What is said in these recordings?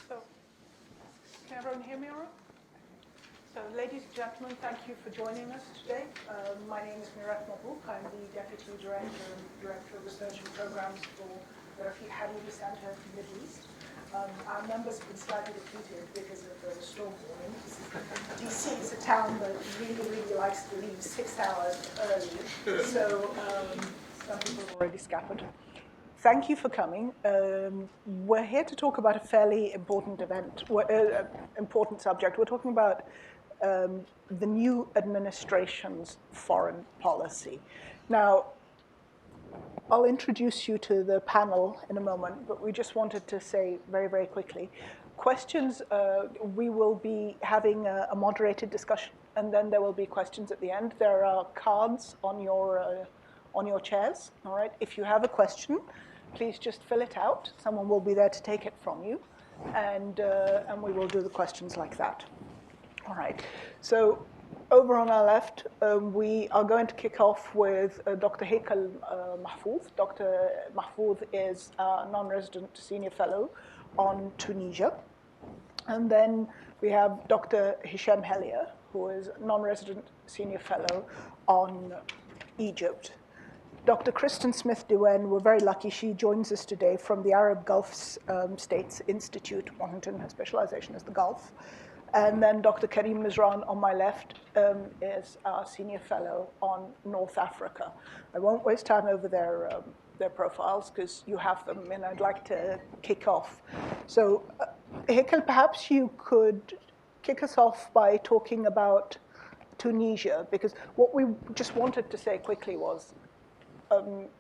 So, can everyone hear me all right? So, ladies and gentlemen, thank you for joining us today. My name is Mirat Mabouk. I'm the Deputy Director and Director of Research and Programs for the Habibi Center for the Middle East. Our numbers have been slightly depleted because of the storm warning. DC is a town that really likes to leave 6 hours early, so some people have already scattered. Thank you for coming. We're here to talk about a fairly important important subject. We're talking about the new administration's foreign policy. Now, I'll introduce you to the panel in a moment, but we just wanted to say very quickly, questions, we will be having a moderated discussion, and then there will be questions at the end. There are cards on your chairs, all right? If you have a question, please just fill it out. Someone will be there to take it from you, and we will do the questions like that. All right, so over on our left, we are going to kick off with Dr. Hekel Mahfouz. Dr. Mahfouz is a non-resident senior fellow on Tunisia. And then we have Dr. Hisham Helia, who is non-resident senior fellow on Egypt. Dr. Kristen Smith-Dewen, we're very lucky she joins us today from the Arab Gulf States Institute. Washington, her specialization is the Gulf. And then Dr. Karim Mizran on my left is our senior fellow on North Africa. I won't waste time over their profiles because you have them, and I'd like to kick off. So, Hekel, perhaps you could kick us off by talking about Tunisia, because what we just wanted to say quickly was,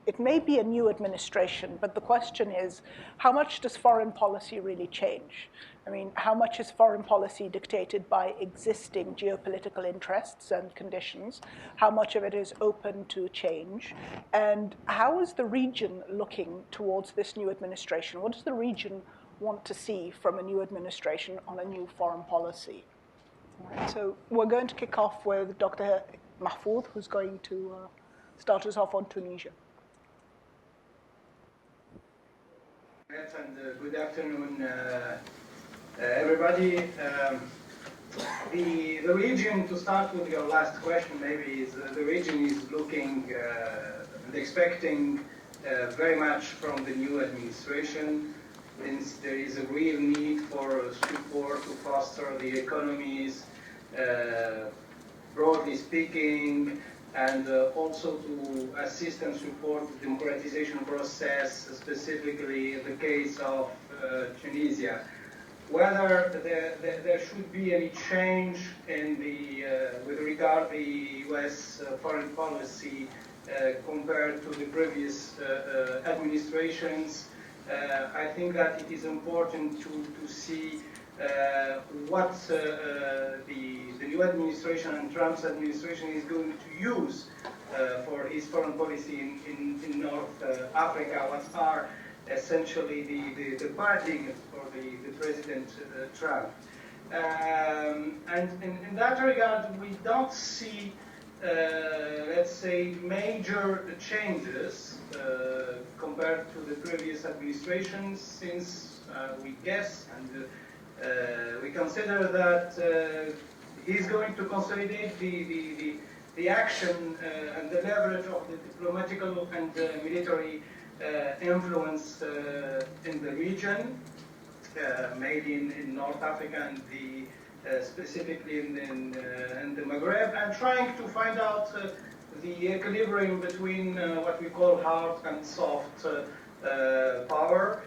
it may be a new administration, but the question is, how much does foreign policy really change? I mean, how much is foreign policy dictated by existing geopolitical interests and conditions? How much of it is open to change? And how is the region looking towards this new administration? What does the region want to see from a new administration on a new foreign policy? All right, so we're going to kick off with Dr. Mahfouz, who's going to start us off on Tunisia. And good afternoon, everybody. The region, to start with your last question, maybe is the region is looking and expecting very much from the new administration, since there is a real need for support to foster the economies, broadly speaking, and also to assist and support the democratization process, specifically in the case of Tunisia. Whether there should be any change in the, with regard to the U.S. Foreign policy compared to the previous administrations, I think that it is important to see what the new administration and Trump's administration is going to use for his foreign policy in North Africa. What are essentially the paradigms for the President Trump. And in that regard, we don't see, let's say, major changes compared to the previous administrations, since we guess and we consider that he's going to consolidate the action and the leverage of the diplomatical and military influence in the region, made in North Africa and specifically in the Maghreb, and trying to find out the equilibrium between what we call hard and soft power.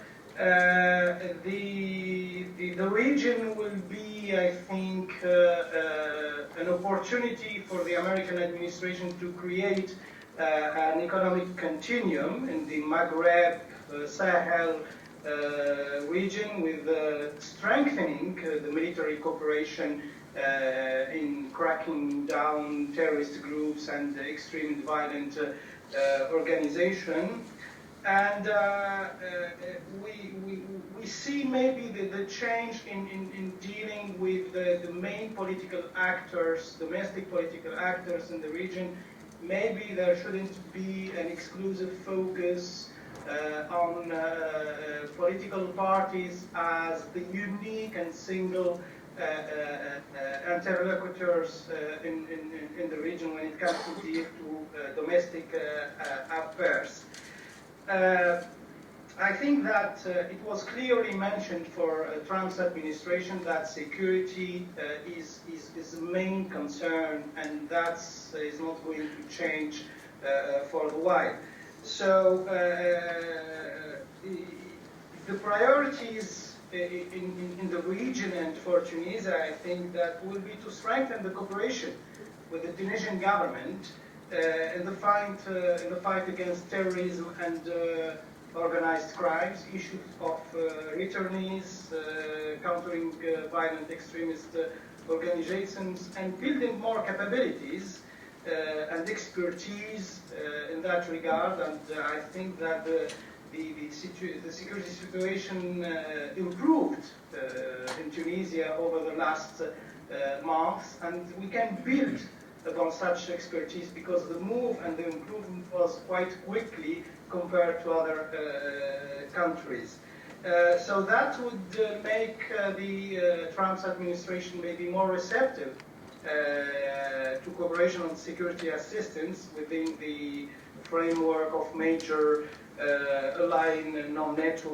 The region will be, I think, an opportunity for the American administration to create an economic continuum in the Maghreb, Sahel region, with strengthening the military cooperation in cracking down terrorist groups and extreme violent organization. And we see maybe the change in dealing with the main political actors, domestic political actors in the region. Maybe there shouldn't be an exclusive focus on political parties as the unique and single interlocutors in the region when it comes to deal to domestic affairs. I think that it was clearly mentioned for Trump's administration that security is the main concern, and that is not going to change for a while. So the priorities in the region and for Tunisia, I think that will be to strengthen the cooperation with the Tunisian government in the fight against terrorism and organized crimes, issues of returnees, countering violent extremist organizations, and building more capabilities and expertise in that regard. And I think that the security situation improved in Tunisia over the last months, and we can build upon such expertise because the move and the improvement was quite quickly compared to other countries. So that would make the Trump's administration maybe more receptive to cooperation on security assistance within the framework of major aligned non-NATO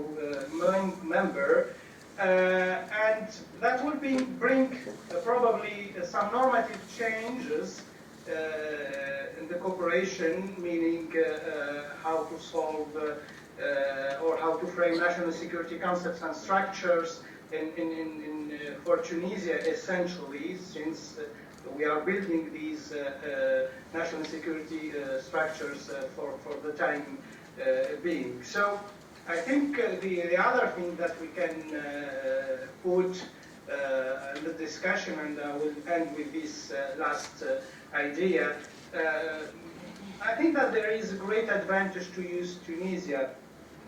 member. And that will bring probably some normative changes in the cooperation, meaning how to solve or how to frame national security concepts and structures for Tunisia, essentially, since we are building these national security structures for the time being. So I think the other thing that we can put in the discussion, and I will end with this last idea, I think that there is a great advantage to use Tunisia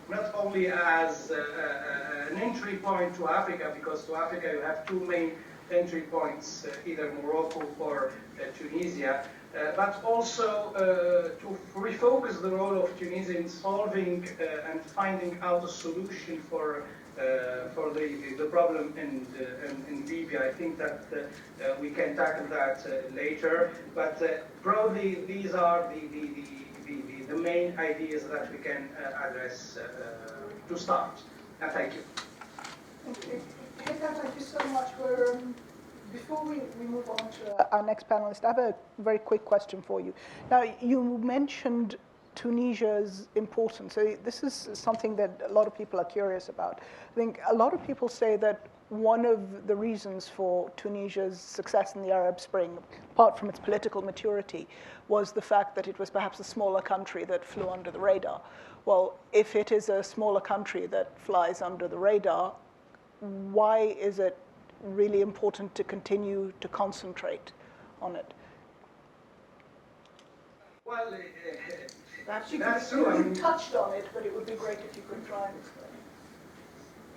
not only as an entry point to Africa, because to Africa you have two main entry points, either Morocco or Tunisia, but also to refocus the role of Tunisia in solving and finding out a solution for for the problem in Libya. I think that we can tackle that later. But broadly, these are the main ideas that we can address to start. And thank you. Thank you so much. Before we move on to our next panelist, I have a very quick question for you. Now, you mentioned Tunisia's importance. So this is something that a lot of people are curious about. I think a lot of people say that one of the reasons for Tunisia's success in the Arab Spring, apart from its political maturity, was the fact that it was perhaps a smaller country that flew under the radar. Well, if it is a smaller country that flies under the radar, why is it really important to continue to concentrate on it? Well, Perhaps that's true. You touched on it, but it would be great if you could try and explain.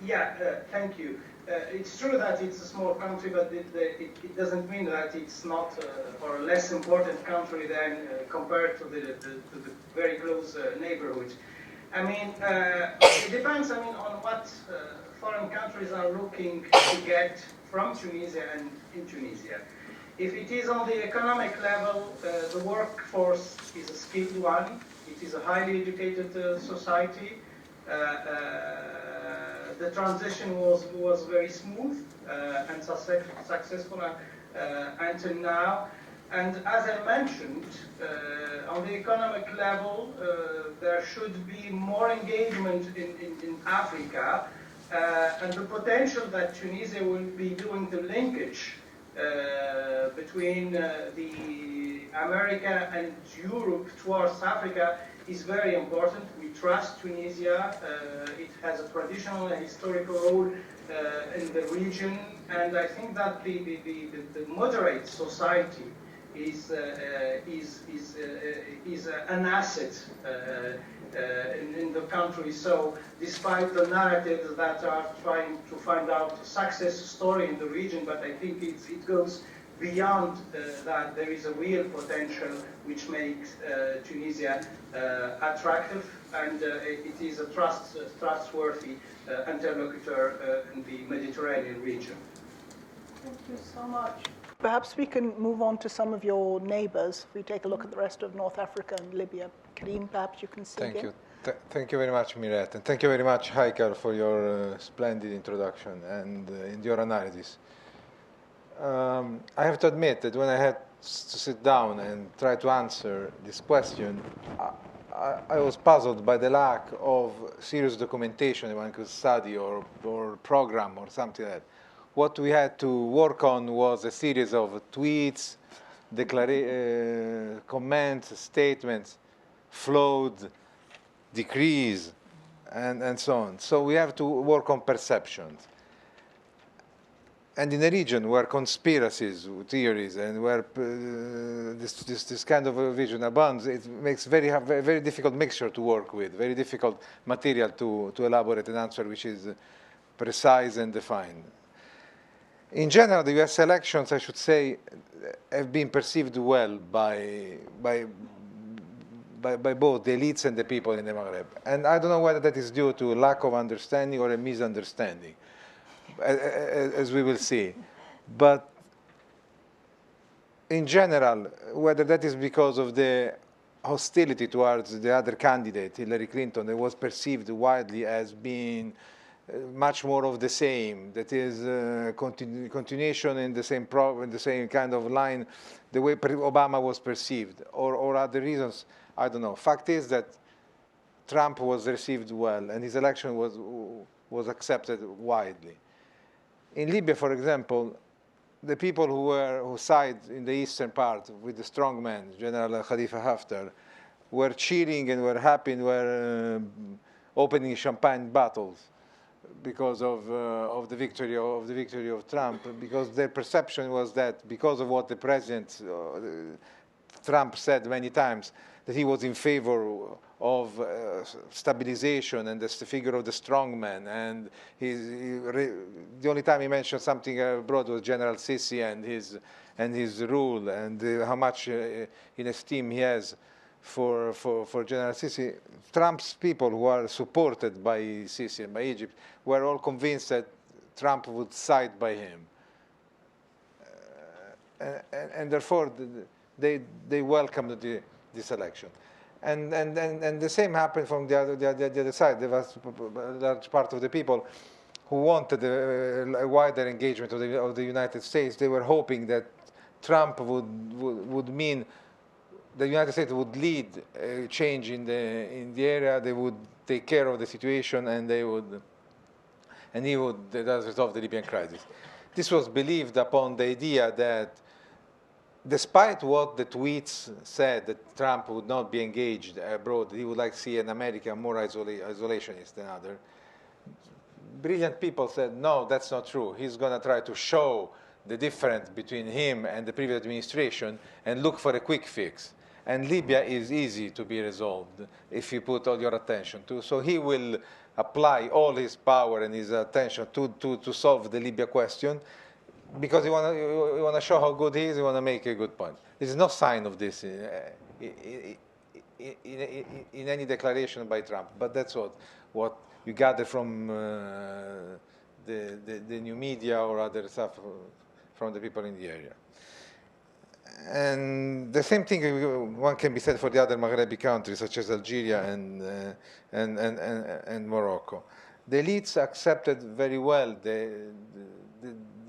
Yeah, thank you. It's true that it's a small country, but it doesn't mean that it's not or a less important country than compared to the very close neighborhood. I mean, it depends. I mean, on what foreign countries are looking to get from Tunisia and in Tunisia. If it is on the economic level, the workforce is a skilled one. It is a highly educated society. The transition was very smooth and successful until now. And as I mentioned, on the economic level, there should be more engagement in Africa, and the potential that Tunisia will be doing the linkage between the America and Europe towards Africa is very important. We trust Tunisia. It has a traditional and historical role in the region, and I think that the moderate society is an asset in the country. So despite the narratives that are trying to find out a success story in the region, but I think it goes beyond that. There is a real potential which makes Tunisia attractive, and it is a trustworthy interlocutor in the Mediterranean region. Thank you so much. Perhaps we can move on to some of your neighbors. If we take a look at the rest of North Africa and Libya. Karim, perhaps you can see Thank again. you. Thank you very much, Miret, and thank you very much, Haikal, for your splendid introduction and your analysis. I have to admit that when I had to sit down and try to answer this question, I was puzzled by the lack of serious documentation one could study or program or something like that. What we had to work on was a series of tweets, comments, statements, flowed, decrees, and so on. So we have to work on perceptions. And in a region where conspiracies, theories, and where this kind of a vision abounds, it makes a very difficult mixture to work with, very difficult material to elaborate an answer which is precise and defined. In general, the US elections, I should say, have been perceived well by both the elites and the people in the Maghreb. And I don't know whether that is due to lack of understanding or a misunderstanding, as we will see. But in general, whether that is because of the hostility towards the other candidate, Hillary Clinton, that was perceived widely as being much more of the same, that is continuation in the same kind of line, the way Obama was perceived, or other reasons, I don't know. Fact is that Trump was received well, and his election was accepted widely. In Libya, for example, the people who side in the eastern part with the strongman, General Khalifa Haftar, were cheering and were happy and were opening champagne bottles because of the victory of Trump, because their perception was that because of what the president Trump said many times, that he was in favor of stabilization and the figure of the strongman, and the only time he mentioned something abroad was General Sisi and his rule, and how much in esteem he has for General Sisi, Trump's people who are supported by Sisi and by Egypt were all convinced that Trump would side by him. And therefore they welcomed this election. And the same happened from the other side. There was a large part of the people who wanted a wider engagement of the United States. They were hoping that Trump would mean the United States would lead a change in the area. They would take care of the situation, and he would resolve the Libyan crisis. This was believed upon the idea that, despite what the tweets said, that Trump would not be engaged abroad, he would like to see an America more isolationist than other. Brilliant people said, no, that's not true. He's going to try to show the difference between him and the previous administration and look for a quick fix. And Libya is easy to be resolved if you put all your attention to. So he will apply all his power and his attention to solve the Libya question, because you want to show how good he is, you want to make a good point. There is no sign of this in any declaration by Trump, but that's what you gather from the new media or other stuff from the people in the area. And the same thing one can be said for the other Maghrebi countries, such as Algeria and Morocco. The elites accepted very well the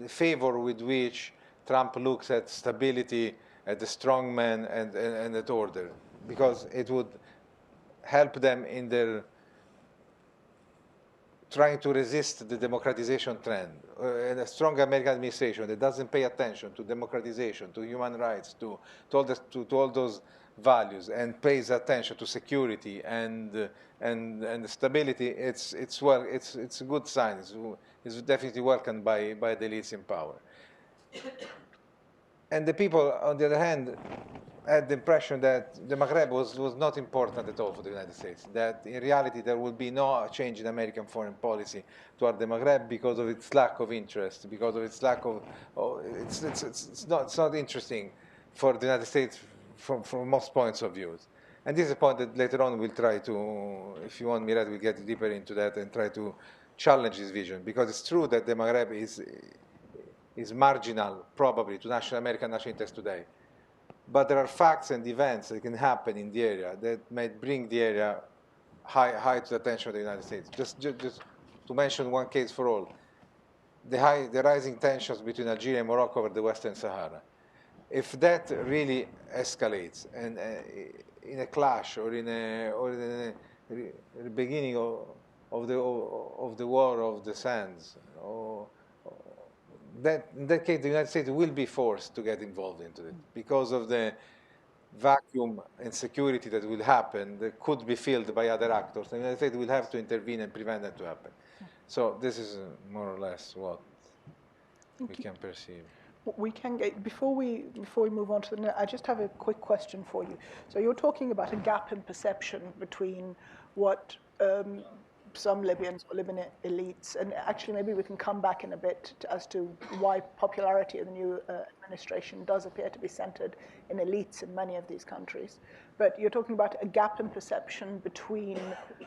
favor with which Trump looks at stability, at the strongman, and at order, because it would help them in their trying to resist the democratization trend. And a strong American administration that doesn't pay attention to democratization, to human rights, to all those values, and pays attention to security and stability, it's a good sign. It's definitely welcomed by the elites in power. And the people, on the other hand, had the impression that the Maghreb was not important at all for the United States, that in reality there would be no change in American foreign policy toward the Maghreb because of its lack of interest, because of its lack of, it's not interesting for the United States from most points of view. And this is a point that later on we'll try to, if you want, Mirat, we'll get deeper into that and try to challenge this vision, because it's true that the Maghreb is marginal, probably, to American national interest today. But there are facts and events that can happen in the area that might bring the area high to the attention of the United States. Just to mention one case for all, the rising tensions between Algeria and Morocco over the Western Sahara. If that really escalates and in a clash or in the beginning of the war of the sands, in that case, the United States will be forced to get involved into it because of the vacuum and security that will happen that could be filled by other actors. The United States will have to intervene and prevent that to happen. So this is more or less what we can perceive. We can get, before we move on to the, I just have a quick question for you. So you're talking about a gap in perception between what some Libyans or Libyan elites, and actually maybe we can come back in a bit as to why popularity of the new administration does appear to be centered in elites in many of these countries. But you're talking about a gap in perception between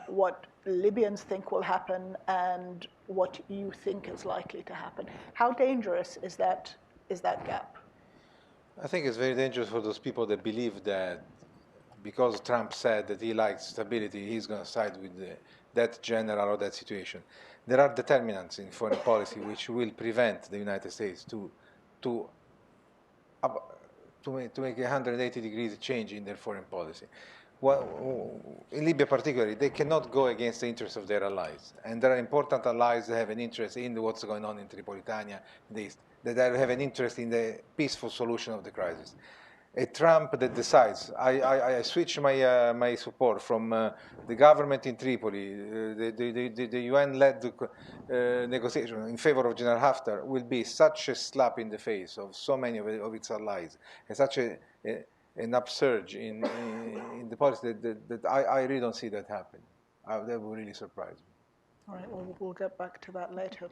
what Libyans think will happen and what you think is likely to happen. How dangerous is that gap? I think it's very dangerous for those people that believe that because Trump said that he likes stability, he's going to side with that general or that situation. There are determinants in foreign policy which will prevent the United States to make a 180 degrees change in their foreign policy. Well, in Libya particularly, they cannot go against the interests of their allies. And there are important allies that have an interest in what's going on in Tripolitania, that have an interest in the peaceful solution of the crisis. A Trump that decides, I switch my support from the government in Tripoli, the UN-led negotiation in favor of General Haftar will be such a slap in the face of so many of its allies, and such an upsurge in the policy that I really don't see that happen. That would really surprise me. All right, we'll get back to that later.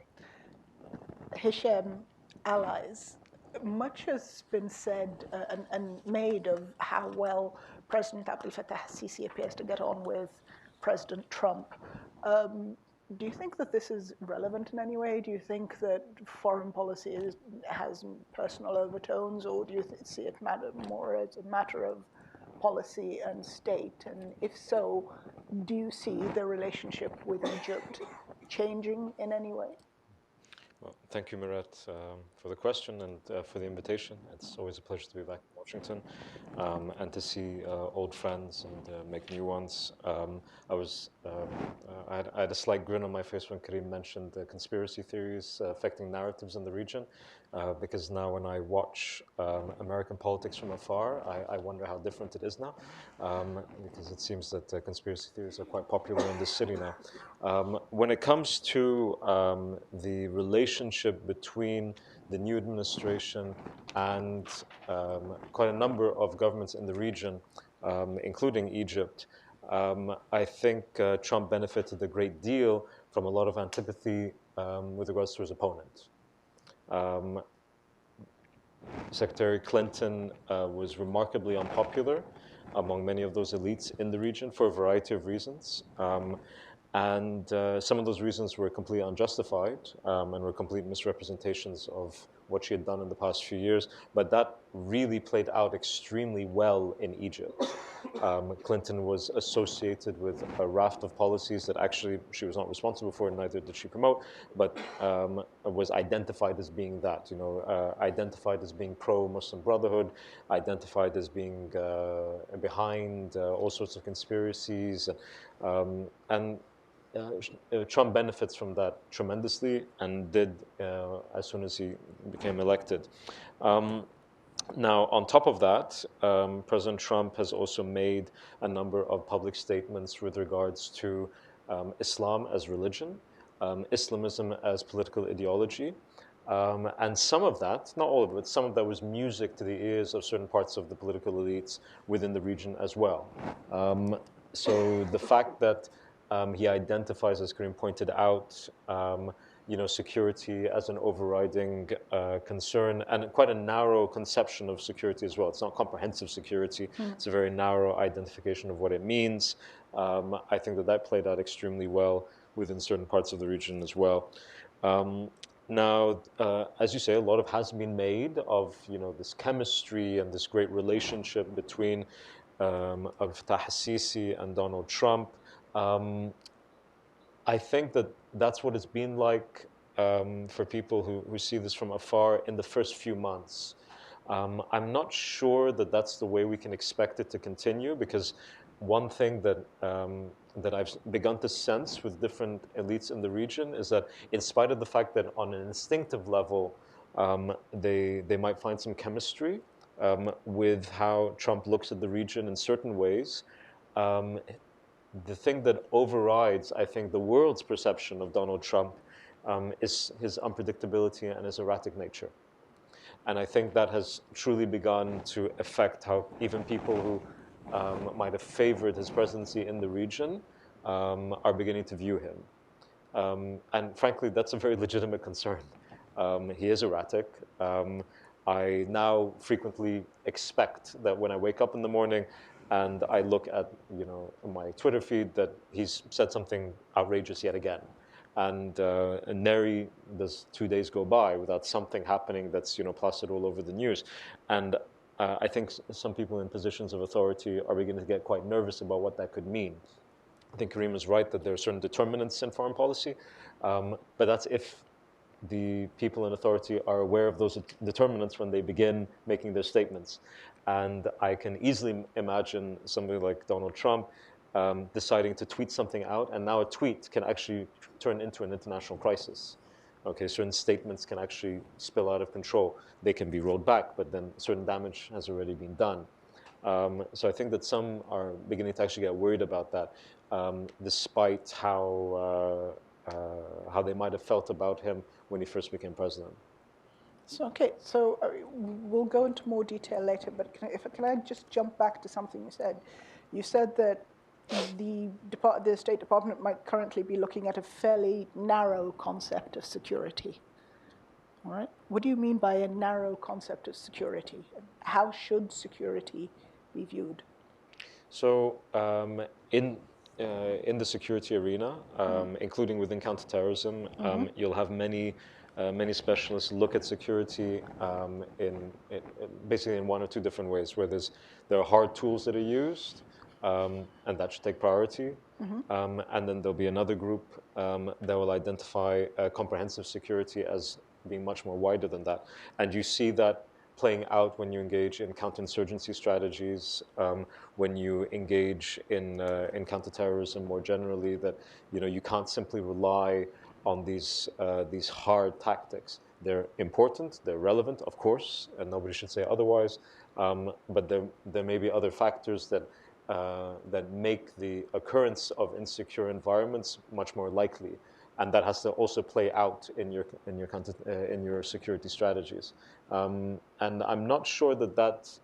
Hichem, allies. much has been said and made of how well President Abdel Fattah al-Sisi appears to get on with President Trump. Do you think that this is relevant in any way? Do you think that foreign policy has personal overtones, or do you see it more as a matter of policy and state? And if so, do you see the relationship with Egypt changing in any way? Well, thank you, Mirat, for the question and for the invitation. It's always a pleasure to be back in Washington and to see old friends and make new ones. I had a slight grin on my face when Karim mentioned the conspiracy theories affecting narratives in the region, because now when I watch American politics from afar, I wonder how different it is now, because it seems that conspiracy theories are quite popular in this city now. When it comes to the relationship between the new administration and quite a number of governments in the region, including Egypt, I think Trump benefited a great deal from a lot of antipathy with regards to his opponent. Secretary Clinton was remarkably unpopular among many of those elites in the region for a variety of reasons. And some of those reasons were completely unjustified and were complete misrepresentations of what she had done in the past few years. But that really played out extremely well in Egypt. Clinton was associated with a raft of policies that actually she was not responsible for, neither did she promote, but was identified as being that, identified as being pro-Muslim Brotherhood, identified as being behind all sorts of conspiracies. And Trump benefits from that tremendously, and did as soon as he became elected. Now, on top of that, President Trump has also made a number of public statements with regards to Islam as religion, Islamism as political ideology, and some of that, not all of it, some of that was music to the ears of certain parts of the political elites within the region as well. So the fact that he identifies, as Karim pointed out, security as an overriding concern, and quite a narrow conception of security as well. It's not comprehensive security. It's a very narrow identification of what it means. I think that played out extremely well within certain parts of the region as well. Now, as you say, a lot has been made of this chemistry and this great relationship between Abdel Fattah al-Sisi and Donald Trump. I think that's what it's been like for people who see this from afar in the first few months. I'm not sure that that's the way we can expect it to continue, because one thing that I've begun to sense with different elites in the region is that, in spite of the fact that on an instinctive level they might find some chemistry with how Trump looks at the region in certain ways, the thing that overrides, I think, the world's perception of Donald Trump is his unpredictability and his erratic nature. And I think that has truly begun to affect how even people who might have favored his presidency in the region are beginning to view him. And frankly, that's a very legitimate concern. He is erratic. I now frequently expect that when I wake up in the morning and I look at my Twitter feed, that he's said something outrageous yet again. And nary does 2 days go by without something happening that's plastered all over the news. And I think some people in positions of authority are beginning to get quite nervous about what that could mean. I think Karim is right that there are certain determinants in foreign policy, but that's if the people in authority are aware of those determinants when they begin making their statements. And I can easily imagine somebody like Donald Trump deciding to tweet something out, and now a tweet can actually turn into an international crisis. Okay, certain statements can actually spill out of control. They can be rolled back, but then certain damage has already been done. So I think that some are beginning to actually get worried about that, despite how they might have felt about him when he first became president. So, okay, so we'll go into more detail later, but can I just jump back to something you said? You said that the State Department might currently be looking at a fairly narrow concept of security. All right. What do you mean by a narrow concept of security? How should security be viewed? So in the security arena, including within counterterrorism, you'll have many specialists look at security basically in one or two different ways. Where there are hard tools that are used, and that should take priority. And then there'll be another group that will identify comprehensive security as being much more wider than that. And you see that playing out when you engage in counterinsurgency strategies, when you engage in counterterrorism more generally. That you can't simply rely on these hard tactics. They're important, they're relevant, of course, and nobody should say otherwise. But there may be other factors that make the occurrence of insecure environments much more likely, and that has to also play out in your security strategies. And I'm not sure that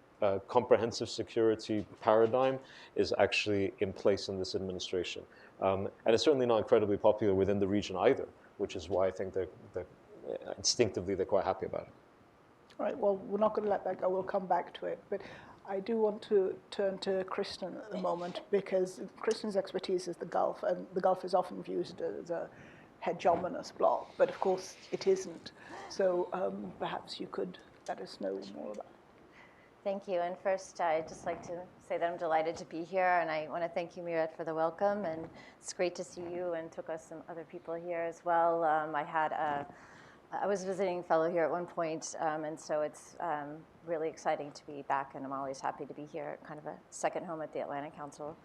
comprehensive security paradigm is actually in place in this administration, and it's certainly not incredibly popular within the region either, which is why I think that instinctively they're quite happy about it. All right, well, we're not going to let that go. We'll come back to it. But I do want to turn to Kristen at the moment, because Kristen's expertise is the Gulf, and the Gulf is often viewed as a hegemonous bloc, but of course it isn't. So perhaps you could let us know more about it. Thank you. And first, I'd just like to say that I'm delighted to be here, and I want to thank you, Miret, for the welcome. And it's great to see you, and took us some other people here as well. I was visiting fellow here at one point, and so it's really exciting to be back, and I'm always happy to be here, kind of a second home at the Atlantic Council.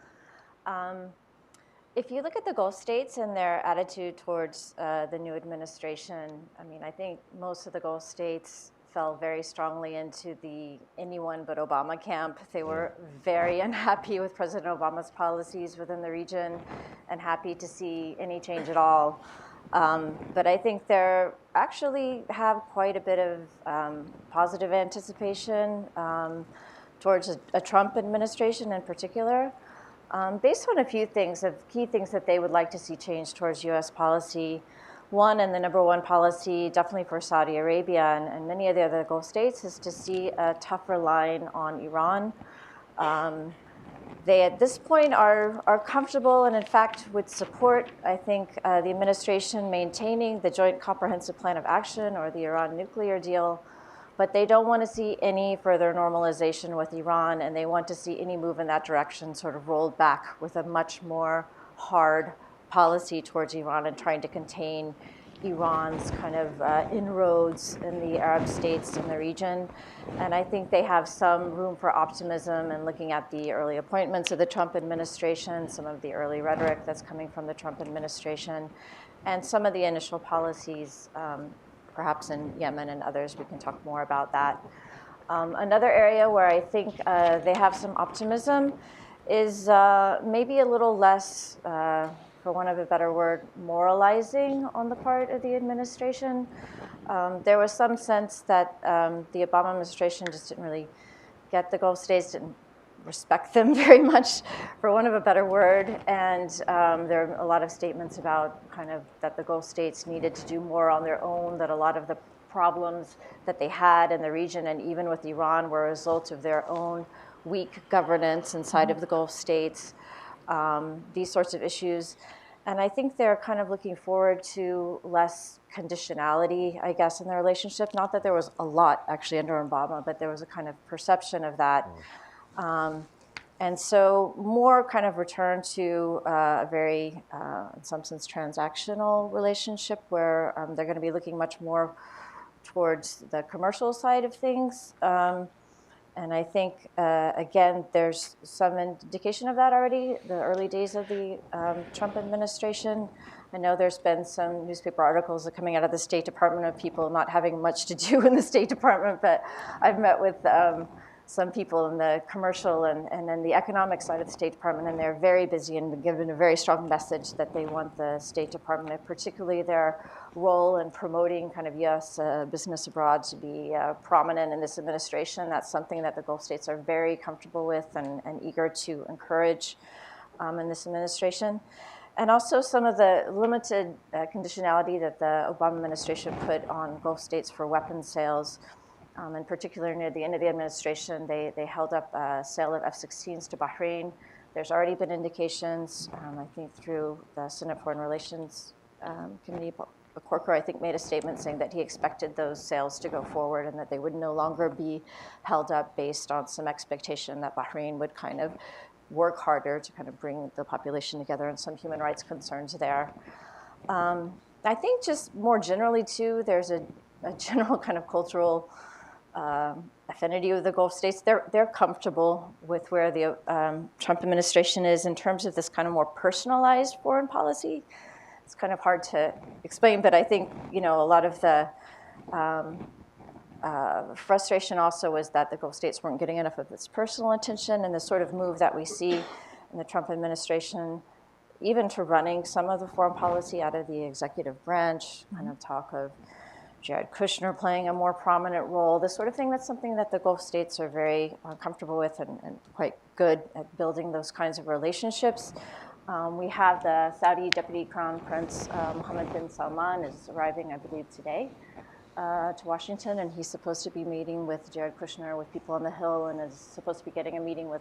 If you look at the Gulf states and their attitude towards the new administration, I think most of the Gulf states fell very strongly into the anyone but Obama camp. They were very unhappy with President Obama's policies within the region and happy to see any change at all. But I think they actually have quite a bit of positive anticipation towards a Trump administration in particular, based on a few things, of key things that they would like to see change towards U.S. policy. One, and the number one policy, definitely for Saudi Arabia and many of the other Gulf states, is to see a tougher line on Iran. They, at this point, are comfortable and, in fact, would support, I think, the administration maintaining the Joint Comprehensive Plan of Action, or the Iran nuclear deal, but they don't want to see any further normalization with Iran, and they want to see any move in that direction sort of rolled back with a much more hard policy towards Iran and trying to contain Iran's kind of inroads in the Arab states in the region. And I think they have some room for optimism in looking at the early appointments of the Trump administration, some of the early rhetoric that's coming from the Trump administration, and some of the initial policies, perhaps in Yemen and others. We can talk more about that. Another area where I think they have some optimism is maybe a little less, for want of a better word, moralizing on the part of the administration. There was some sense that the Obama administration just didn't really get the Gulf states, didn't respect them very much, for want of a better word. And there are a lot of statements about kind of that the Gulf states needed to do more on their own, that a lot of the problems that they had in the region and even with Iran were a result of their own weak governance inside of the Gulf states, these sorts of issues. And I think they're kind of looking forward to less conditionality, I guess, in their relationship. Not that there was a lot actually under Obama, but there was a kind of perception of that. And so more kind of return to a very, in some sense, transactional relationship where they're going to be looking much more towards the commercial side of things. And I think, again, there's some indication of that already, the early days of the Trump administration. I know there's been some newspaper articles that are coming out of the State Department of people not having much to do in the State Department, but I've met with some people in the commercial and in the economic side of the State Department, and they're very busy and given a very strong message that they want the State Department, particularly their role in promoting kind of U.S. business abroad, to be prominent in this administration. That's something that the Gulf states are very comfortable with and eager to encourage in this administration. And also some of the limited conditionality that the Obama administration put on Gulf states for weapons sales. In particular, near the end of the administration, they held up a sale of F-16s to Bahrain. There's already been indications, I think through the Senate Foreign Relations Committee, Corker, I think, made a statement saying that he expected those sales to go forward and that they would no longer be held up based on some expectation that Bahrain would kind of work harder to kind of bring the population together and some human rights concerns there. I think just more generally, too, there's a general kind of cultural affinity with the Gulf states. They're comfortable with where the Trump administration is in terms of this kind of more personalized foreign policy. It's kind of hard to explain, but I think, a lot of the frustration also was that the Gulf states weren't getting enough of this personal attention, and the sort of move that we see in the Trump administration, even to running some of the foreign policy out of the executive branch, kind of talk of Jared Kushner playing a more prominent role, this sort of thing. That's something that the Gulf states are very comfortable with and quite good at building those kinds of relationships. We have the Saudi Deputy Crown Prince Mohammed bin Salman is arriving, I believe, today to Washington, and he's supposed to be meeting with Jared Kushner, with people on the Hill, and is supposed to be getting a meeting with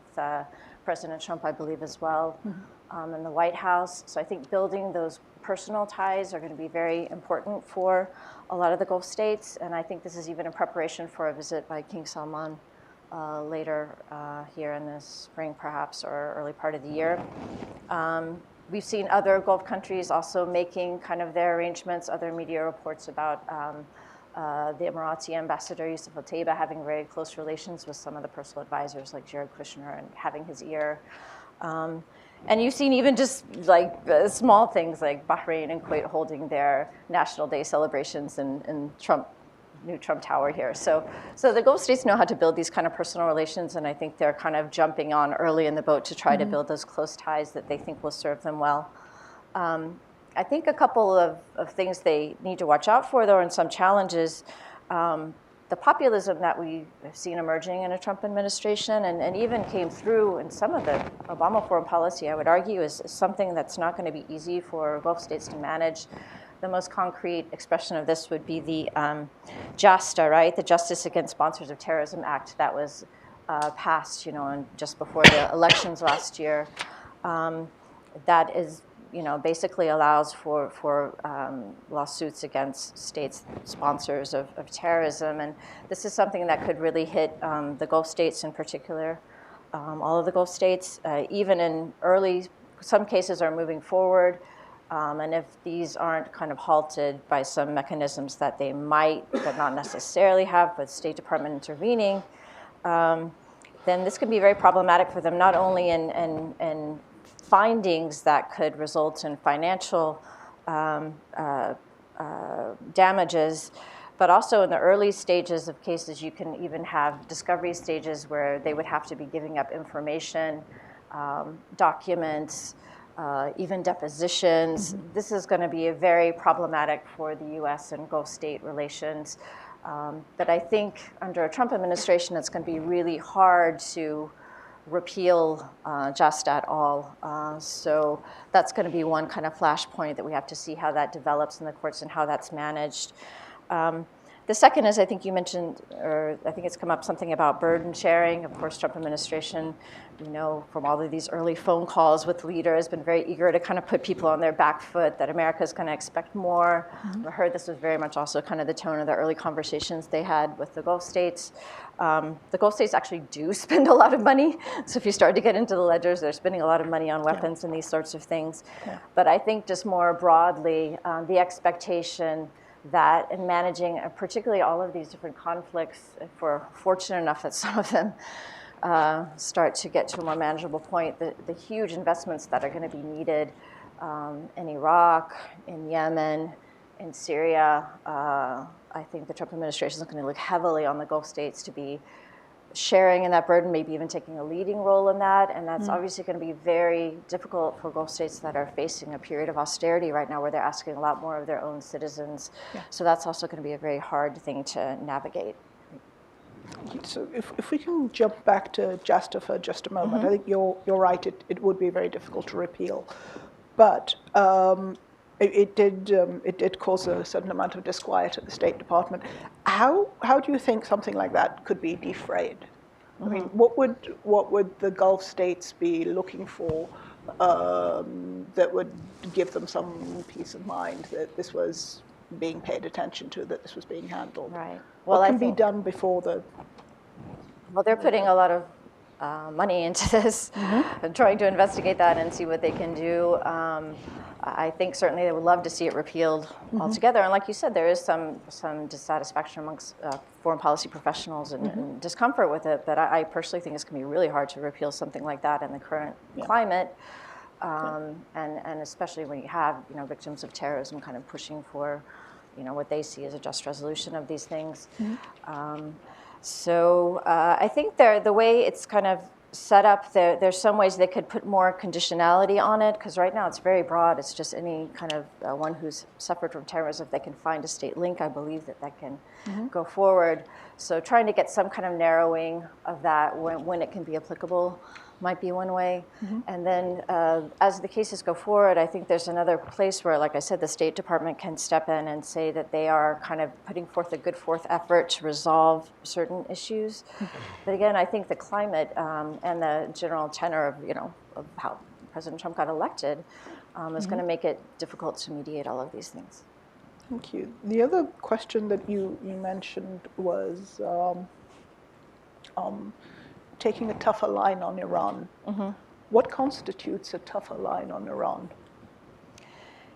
President Trump, I believe, as well, in the White House. So I think building those personal ties are going to be very important for a lot of the Gulf states, and I think this is even in preparation for a visit by King Salman later here in the spring, perhaps, or early part of the year. We've seen other Gulf countries also making kind of their arrangements, other media reports about the Emirati ambassador, Yusuf Al-Taiba, having very close relations with some of the personal advisors like Jared Kushner and having his ear. And you've seen even just like small things like Bahrain and Kuwait holding their National Day celebrations in New Trump Tower here. So the Gulf states know how to build these kind of personal relations, and I think they're kind of jumping on early in the boat to try to build those close ties that they think will serve them well. I think a couple of things they need to watch out for, though, and some challenges. The populism that we have seen emerging in a Trump administration and even came through in some of the Obama foreign policy, I would argue, is something that's not going to be easy for Gulf states to manage. The most concrete expression of this would be the JASTA, right? The Justice Against Sponsors of Terrorism Act that was passed, just before the elections last year. That is, basically allows for lawsuits against states sponsors of terrorism, and this is something that could really hit the Gulf states in particular, all of the Gulf states, even in some cases are moving forward. And if these aren't kind of halted by some mechanisms that they might, but not necessarily have, but State Department intervening, then this could be very problematic for them, not only in findings that could result in financial damages, but also in the early stages of cases, you can even have discovery stages where they would have to be giving up information, documents, even depositions. This is going to be very problematic for the U.S. and Gulf state relations. But I think under a Trump administration, it's going to be really hard to repeal JASTA at all. So that's going to be one kind of flashpoint that we have to see how that develops in the courts and how that's managed. The second is, I think you mentioned, or I think it's come up, something about burden sharing. Of course, Trump administration, from all of these early phone calls with leaders, has been very eager to kind of put people on their back foot, that America is going to expect more. I heard this was very much also kind of the tone of the early conversations they had with the Gulf states. The Gulf states actually do spend a lot of money. So if you start to get into the ledgers, they're spending a lot of money on weapons and these sorts of things. But I think just more broadly, the expectation that in managing particularly all of these different conflicts, if we're fortunate enough that some of them start to get to a more manageable point, the huge investments that are going to be needed in Iraq, in Yemen, in Syria, I think the Trump administration is going to look heavily on the Gulf states to be sharing in that burden, maybe even taking a leading role in that. And that's obviously going to be very difficult for Gulf states that are facing a period of austerity right now where they're asking a lot more of their own citizens. So that's also going to be a very hard thing to navigate. So if we can jump back to JASTA for just a moment, I think you're right, it would be very difficult to repeal. but it did cause a certain amount of disquiet at the State Department. How do you think something like that could be defrayed? I mean, what would the Gulf states be looking for that would give them some peace of mind that this was being paid attention to, that this was being handled? Right. Well, what can be done before the? Well, they're putting a lot of money into this, and trying to investigate that and see what they can do. I think certainly they would love to see it repealed altogether. And like you said, there is some dissatisfaction amongst foreign policy professionals and discomfort with it. But I personally think it's going to be really hard to repeal something like that in the current climate, and especially when you have victims of terrorism kind of pushing for what they see as a just resolution of these things. So I think the way it's kind of set up, there's some ways they could put more conditionality on it, because right now it's very broad. It's just any kind of one who's suffered from terrorism. If they can find a state link, I believe that can go forward. So trying to get some kind of narrowing of that when it can be applicable might be one way. And then as the cases go forward, I think there's another place where, like I said, the State Department can step in and say that they are kind of putting forth a good fourth effort to resolve certain issues. But again, I think the climate and the general tenor of how President Trump got elected is going to make it difficult to mediate all of these things. Thank you. The other question that you mentioned was taking a tougher line on Iran. What constitutes a tougher line on Iran?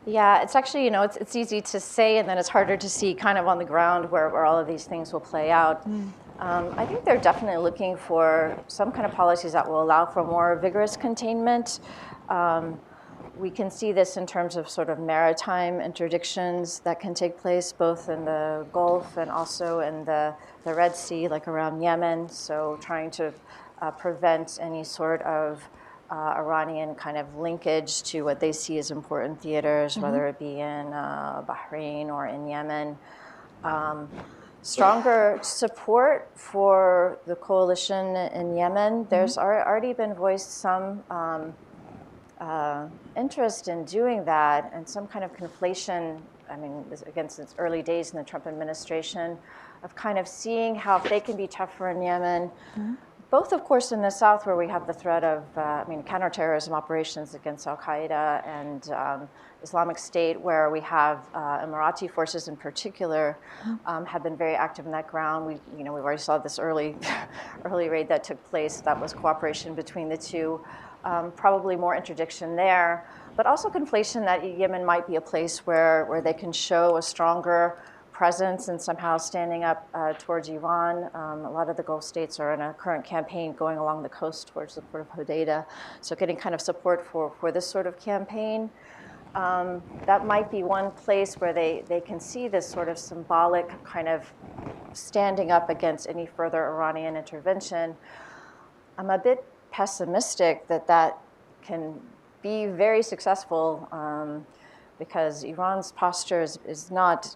Yeah, it's actually, it's easy to say, and then it's harder to see kind of on the ground where all of these things will play out. I think they're definitely looking for some kind of policies that will allow for more vigorous containment. We can see this in terms of sort of maritime interdictions that can take place both in the Gulf and also in the Red Sea, like around Yemen. So trying to prevent any sort of Iranian kind of linkage to what they see as important theaters, whether it be in Bahrain or in Yemen. Stronger support for the coalition in Yemen. There's already been voiced some interest in doing that, and some kind of conflation, again, since early days in the Trump administration, of kind of seeing how if they can be tougher in Yemen, both, of course, in the south where we have the threat of counterterrorism operations against Al-Qaeda and Islamic State, where we have Emirati forces in particular have been very active in that ground. We've already saw this early raid that took place. That was cooperation between the two. Probably more interdiction there, but also conflation that Yemen might be a place where they can show a stronger presence and somehow standing up towards Iran. A lot of the Gulf states are in a current campaign going along the coast towards the port of Hodeidah, so getting kind of support for this sort of campaign. That might be one place where they can see this sort of symbolic kind of standing up against any further Iranian intervention. I'm a bit pessimistic that can be very successful because Iran's posture is not,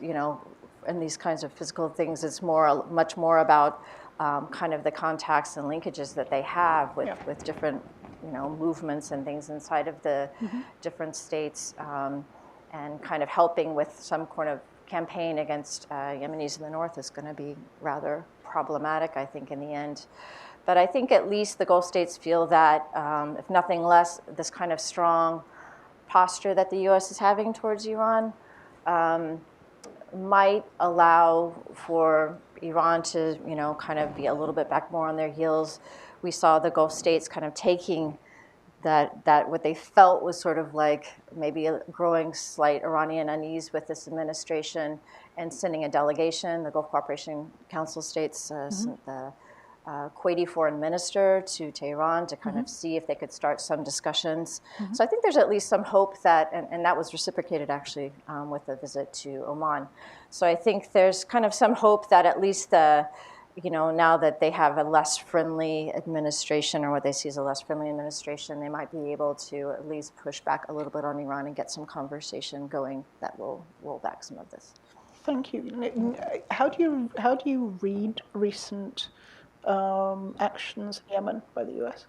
in these kinds of physical things. It's much more about kind of the contacts and linkages that they have with different, movements and things inside of the different states, and kind of helping with some kind of campaign against Yemenis in the north is going to be rather problematic, I think, in the end. But I think at least the Gulf states feel that, if nothing less, this kind of strong posture that the U.S. is having towards Iran might allow for Iran to, kind of be a little bit back more on their heels. We saw the Gulf states kind of taking that what they felt was sort of like maybe a growing slight Iranian unease with this administration and sending a delegation, the Gulf Cooperation Council states, the Kuwaiti foreign minister to Tehran to kind of see if they could start some discussions. So I think there's at least some hope that, and that was reciprocated actually with a visit to Oman. So I think there's kind of some hope that at least now that they have a less friendly administration, or what they see as a less friendly administration, they might be able to at least push back a little bit on Iran and get some conversation going that will roll back some of this. Thank you. How do you read recent actions in Yemen by the U.S.?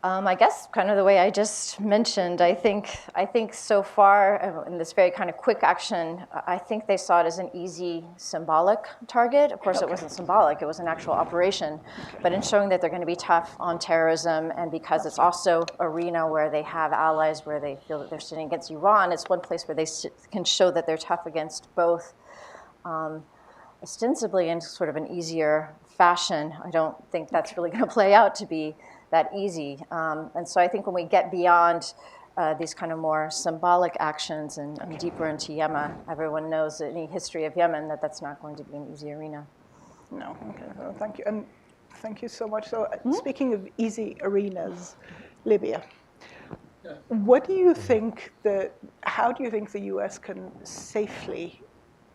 I guess kind of the way I just mentioned. I think so far in this very kind of quick action, I think they saw it as an easy symbolic target. Of course, it wasn't symbolic; it was an actual operation. But in showing that they're going to be tough on terrorism, and because it's also arena where they have allies, where they feel that they're sitting against Iran, it's one place where they can show that they're tough against both. Ostensibly in sort of an easier fashion. I don't think that's really going to play out to be that easy. And so I think when we get beyond these kind of more symbolic actions and deeper into Yemen, everyone knows that any history of Yemen that's not going to be an easy arena. No, okay, well, thank you. And thank you so much. So speaking of easy arenas, Libya. What do you think how do you think the US can safely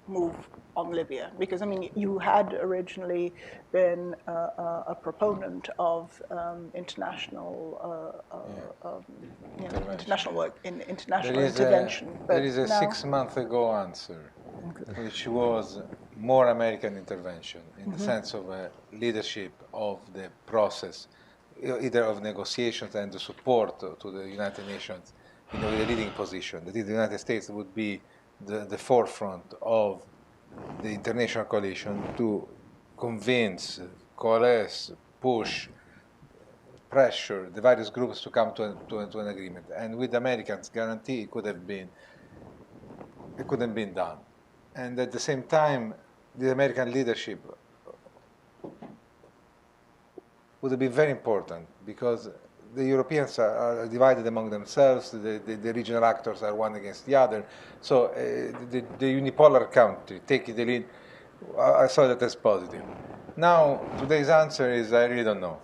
move on Libya? Because, I mean, you had originally been a proponent of international work, in international intervention. There is a 6 month ago answer, which was more American intervention in the sense of leadership of the process, either of negotiations and the support to the United Nations in a leading position. That is, the United States would be the forefront of the international coalition to convince, coalesce, push, pressure the various groups to come to an agreement. And with the Americans' guarantee, it couldn't have been done. And at the same time, the American leadership would have been very important, because the Europeans are divided among themselves, the regional actors are one against the other. So the unipolar country taking the lead, I saw that as positive. Now, today's answer is I really don't know.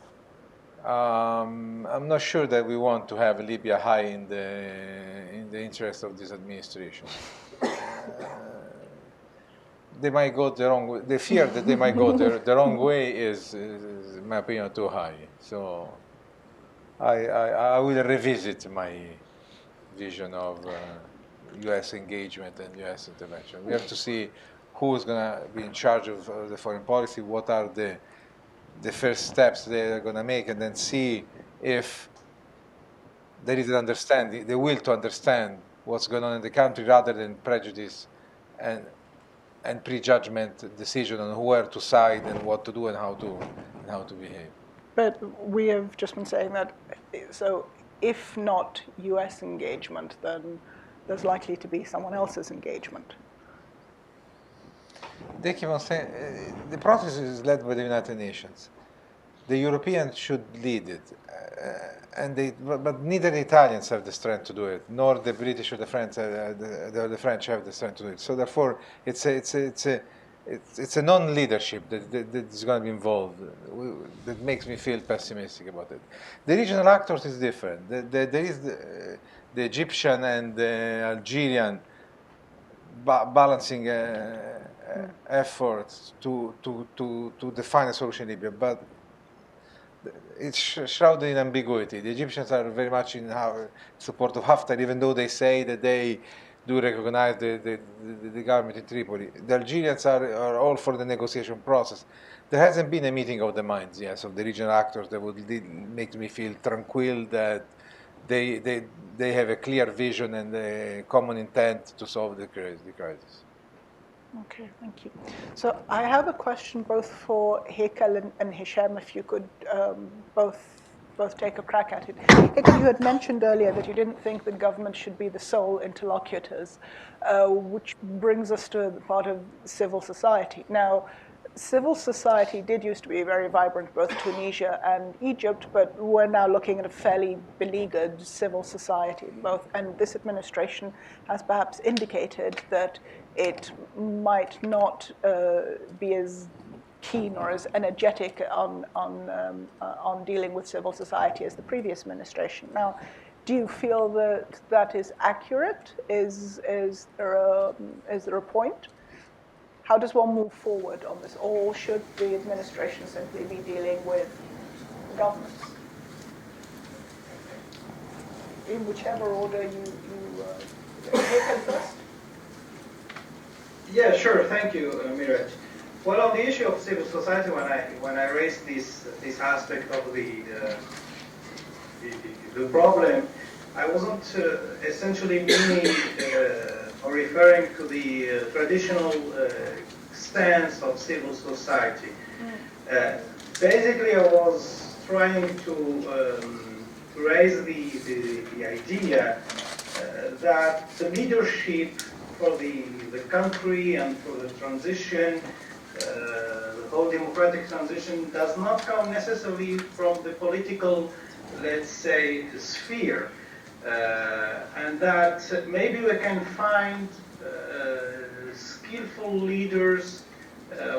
I'm not sure that we want to have Libya high in the interest of this administration. They might go the wrong way. The fear that they might go the wrong way is, in my opinion, too high. So I will revisit my vision of U.S. engagement and U.S. intervention. We have to see who's going to be in charge of the foreign policy, what are the first steps they are going to make, and then see if there is an understanding, the will to understand what's going on in the country, rather than prejudice and prejudgment decision on where to side and what to do and how to behave. But we have just been saying that, so if not US engagement, then there's likely to be someone else's engagement. They keep on saying the process is led by the United Nations. The Europeans should lead it, but neither the Italians have the strength to do it, nor the British or the French have the strength to do it. So therefore, it's a non-leadership that is going to be involved that makes me feel pessimistic about it. The regional actors is different. There is the Egyptian and the Algerian balancing efforts to define a solution in Libya, but it's shrouded in ambiguity. The Egyptians are very much in support of Haftar, even though they say that they do recognize the government in Tripoli. The Algerians are all for the negotiation process. There hasn't been a meeting of the minds, yes, of the regional actors that would make me feel tranquil that they have a clear vision and a common intent to solve the crisis. Okay, thank you. So I have a question both for Hekel and Hisham, if you could both take a crack at it. Hekel, you had mentioned earlier that you didn't think the government should be the sole interlocutors, which brings us to the part of civil society. Now, civil society did used to be very vibrant, both Tunisia and Egypt, but we're now looking at a fairly beleaguered civil society, and this administration has perhaps indicated that it might not be as keen or as energetic on dealing with civil society as the previous administration. Now, do you feel that that is accurate? Is there a point? How does one move forward on this? Or should the administration simply be dealing with governments? In whichever order you take first. Yeah, sure. Thank you, Miraj. Well, on the issue of civil society, when I raised this aspect of the the problem, I wasn't essentially meaning or referring to the traditional stance of civil society. Basically, I was trying to raise the idea that the leadership for the country and for the transition, the whole democratic transition, does not come necessarily from the political, let's say, sphere. And that maybe we can find skillful leaders.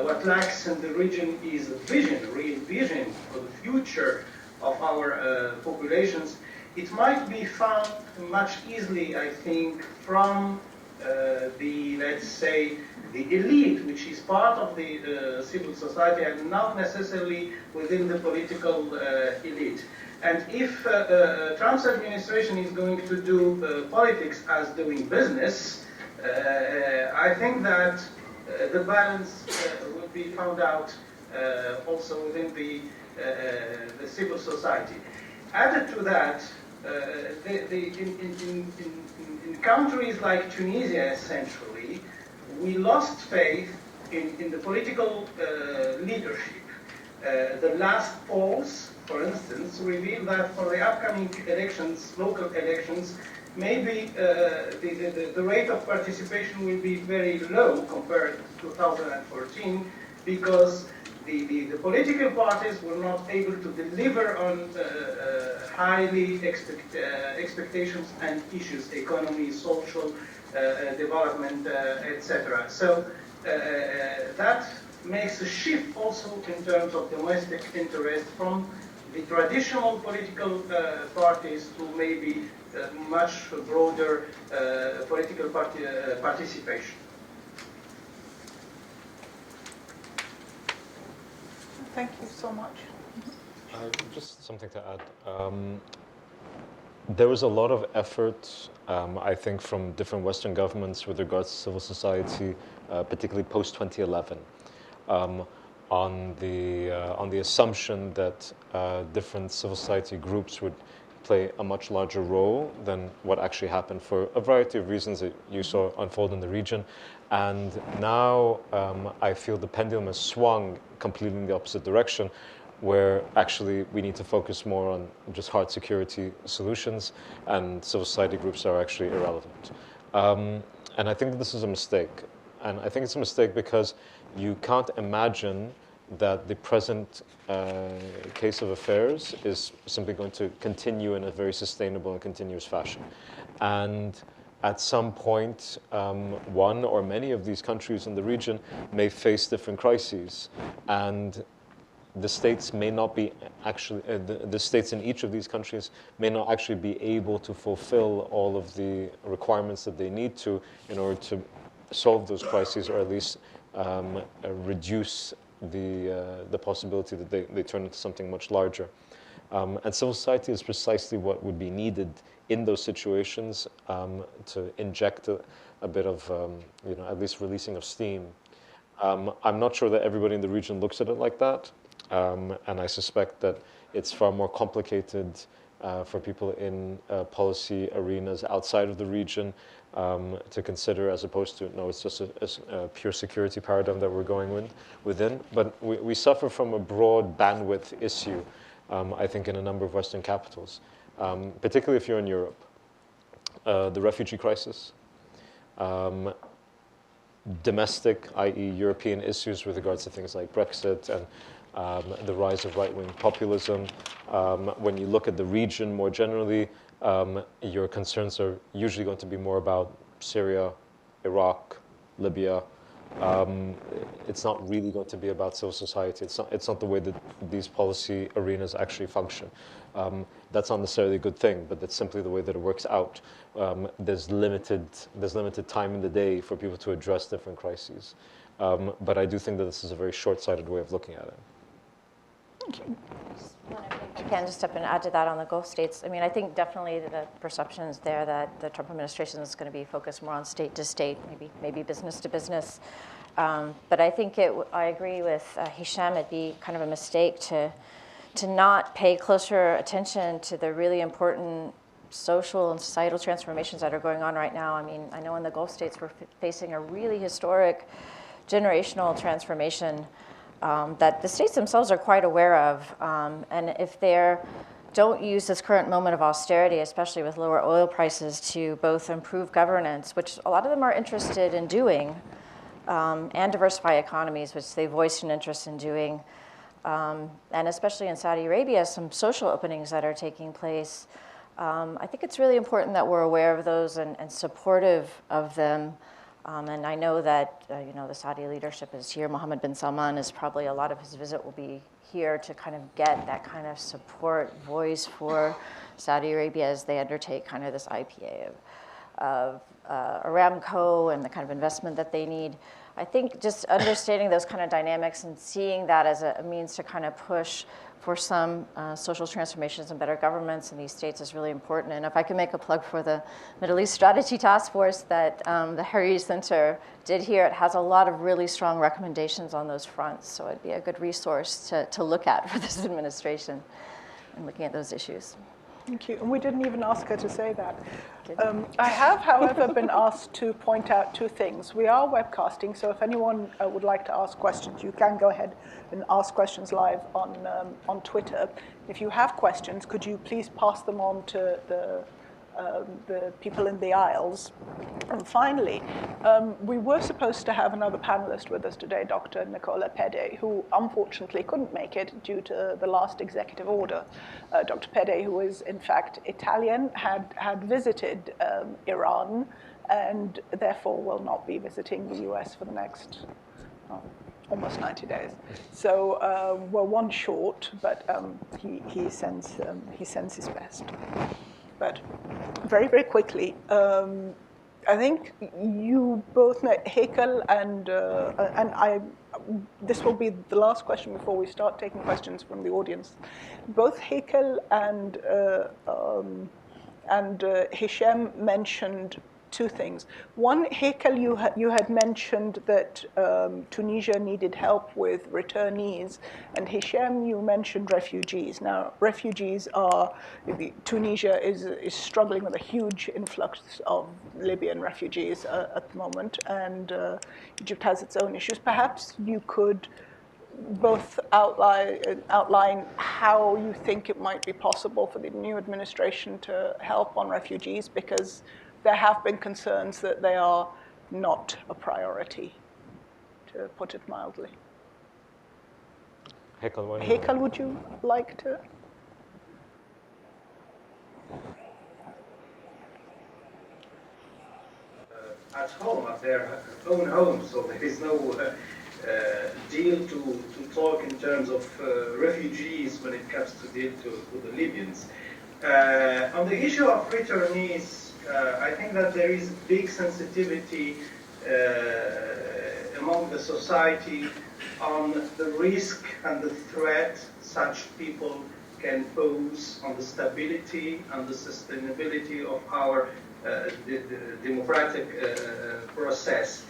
What lacks in the region is a vision, a real vision for the future of our populations. It might be found much easily, I think, from the, let's say, the elite, which is part of the civil society and not necessarily within the political elite. And if Trump's administration is going to do politics as doing business, I think that the balance will be found out also within the civil society. Added to that, in countries like Tunisia, essentially, we lost faith in the political leadership. The last polls, for instance, reveal that for the upcoming elections, local elections, maybe the rate of participation will be very low compared to 2014 because the political parties were not able to deliver on highly expectations and issues, economy, social development, etc. So that makes a shift also in terms of domestic interest from the traditional political parties to maybe much broader political participation. Thank you so much. Just something to add. There was a lot of effort, I think, from different Western governments with regards to civil society, particularly post-2011, on the assumption that different civil society groups would play a much larger role than what actually happened for a variety of reasons that you saw unfold in the region. And now I feel the pendulum has swung completely in the opposite direction, where actually we need to focus more on just hard security solutions, and civil society groups are actually irrelevant. And I think this is a mistake. And I think it's a mistake because you can't imagine that the present case of affairs is simply going to continue in a very sustainable and continuous fashion. And at some point, one or many of these countries in the region may face different crises. And the states may not be actually, the states in each of these countries may not actually be able to fulfill all of the requirements that they need to in order to solve those crises, or at least reduce the possibility that they turn into something much larger. And civil society is precisely what would be needed in those situations to inject a bit of, at least releasing of steam. I'm not sure that everybody in the region looks at it like that. And I suspect that it's far more complicated for people in policy arenas outside of the region to consider, as opposed to, no, it's just a pure security paradigm that we're going within. But we suffer from a broad bandwidth issue, I think, in a number of Western capitals, particularly if you're in Europe. The refugee crisis, domestic, i.e. European issues with regards to things like Brexit and the rise of right-wing populism. When you look at the region more generally, your concerns are usually going to be more about Syria, Iraq, Libya. It's not really going to be about civil society. It's not the way that these policy arenas actually function. That's not necessarily a good thing, but that's simply the way that it works out. There's limited time in the day for people to address different crises. But I do think that this is a very short-sighted way of looking at it. Thank you. I can just step in and add to that on the Gulf states. I mean, I think definitely the perception is there that the Trump administration is going to be focused more on state to state, maybe business to business. But I think I agree with Hisham. It'd be kind of a mistake to to not pay closer attention to the really important social and societal transformations that are going on right now. I mean, I know in the Gulf states we're facing a really historic generational transformation that the states themselves are quite aware of. And if they don't use this current moment of austerity, especially with lower oil prices, to both improve governance, which a lot of them are interested in doing, and diversify economies, which they voiced an interest in doing, and especially in Saudi Arabia, some social openings that are taking place. I think it's really important that we're aware of those and supportive of them. And I know that the Saudi leadership is here. Mohammed bin Salman is probably, a lot of his visit will be here to kind of get that kind of support voice for Saudi Arabia as they undertake kind of this IPA of Aramco and the kind of investment that they need. I think just understanding those kind of dynamics and seeing that as a means to kind of push for some social transformations and better governments in these states is really important. And if I can make a plug for the Middle East Strategy Task Force that the Hariri Center did here, it has a lot of really strong recommendations on those fronts. So it'd be a good resource to look at for this administration in looking at those issues. Thank you. And we didn't even ask her to say that. I have, however, been asked to point out two things. We are webcasting, so if anyone would like to ask questions, you can go ahead and ask questions live on Twitter. If you have questions, could you please pass them on to the people in the aisles? And finally, we were supposed to have another panelist with us today, Dr. Nicola Pede, who unfortunately couldn't make it due to the last executive order. Dr. Pede, who is in fact Italian, had visited Iran and therefore will not be visiting the US for the next almost 90 days. So we're one short, but he sends his best. But very, very quickly, I think you both know Hekel and I. This will be the last question before we start taking questions from the audience. Both Hekel and Hichem mentioned two things. One, Hekel, you had mentioned that Tunisia needed help with returnees, and Hichem, you mentioned refugees. Now, Tunisia is struggling with a huge influx of Libyan refugees at the moment, and Egypt has its own issues. Perhaps you could both outline how you think it might be possible for the new administration to help on refugees, because there have been concerns that they are not a priority, to put it mildly. Hekel, would you like to? At home, at their own home, so there is no deal to talk in terms of refugees when it comes to deal to the Libyans. On the issue of returnees, I think that there is big sensitivity among the society on the risk and the threat such people can pose on the stability and the sustainability of our the democratic process.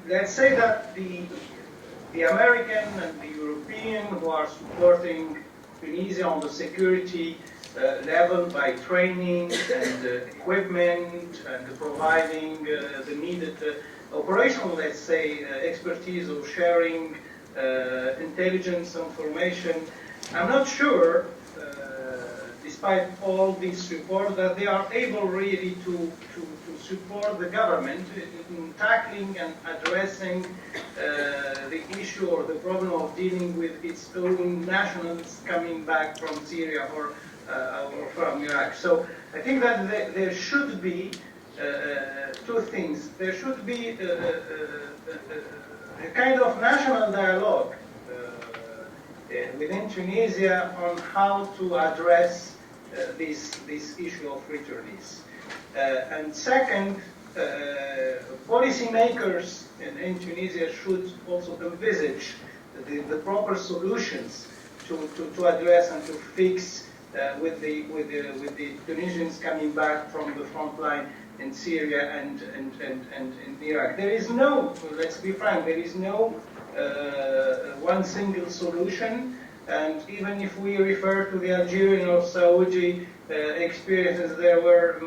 Let's say that the American and the European who are supporting Tunisia on the security level by training and equipment and providing the needed operational, let's say, expertise or sharing intelligence information. I'm not sure, despite all these reports, that they are able really to support the government in tackling and addressing the issue or the problem of dealing with its own nationals coming back from Syria or from Iraq. So I think that there should be two things. There should be a kind of national dialogue within Tunisia on how to address this issue of returnees. And second, policymakers in Tunisia should also envisage the proper solutions to address and to fix with the Tunisians coming back from the front line in Syria and in Iraq. There is no, let's be frank, there is no one single solution. And even if we refer to the Algerian or Saudi experiences, there were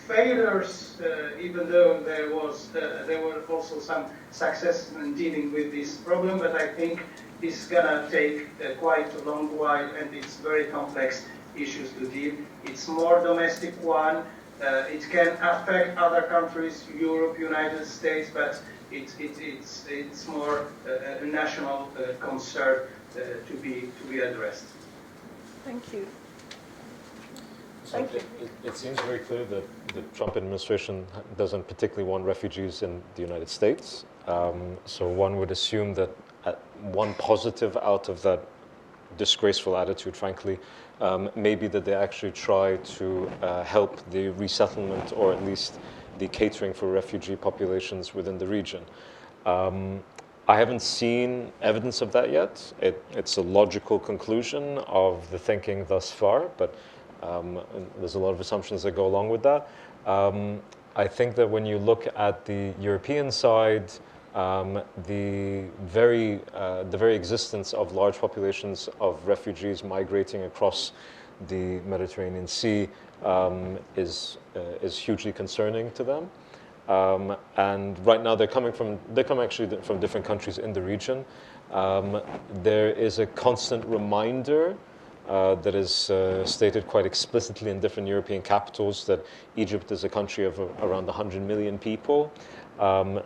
failures, even though there were also some success in dealing with this problem. But I think it's gonna take quite a long while, and it's very complex issues to deal. It's more domestic one. It can affect other countries, Europe, United States, but it's more a national concern to be addressed. Thank you. So Thank you. it seems very clear that the Trump administration doesn't particularly want refugees in the United States. So one would assume that one positive out of that disgraceful attitude, frankly, maybe that they actually try to help the resettlement, or at least the catering for refugee populations within the region. I haven't seen evidence of that yet. It's a logical conclusion of the thinking thus far, but there's a lot of assumptions that go along with that. I think that when you look at the European side, the very existence of large populations of refugees migrating across the Mediterranean Sea is hugely concerning to them. And right now they come actually from different countries in the region. There is a constant reminder that is stated quite explicitly in different European capitals that Egypt is a country of around 100 million people.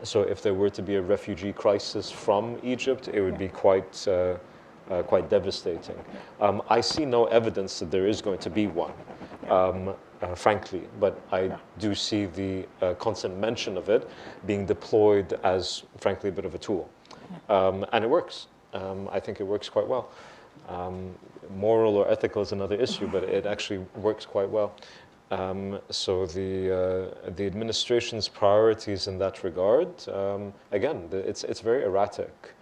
So if there were to be a refugee crisis from Egypt, it would be quite devastating. I see no evidence that there is going to be one. Frankly, but I do see the constant mention of it being deployed as, frankly, a bit of a tool. And it works. I think it works quite well. Moral or ethical is another issue, but it actually works quite well. So the administration's priorities in that regard, again, it's very erratic.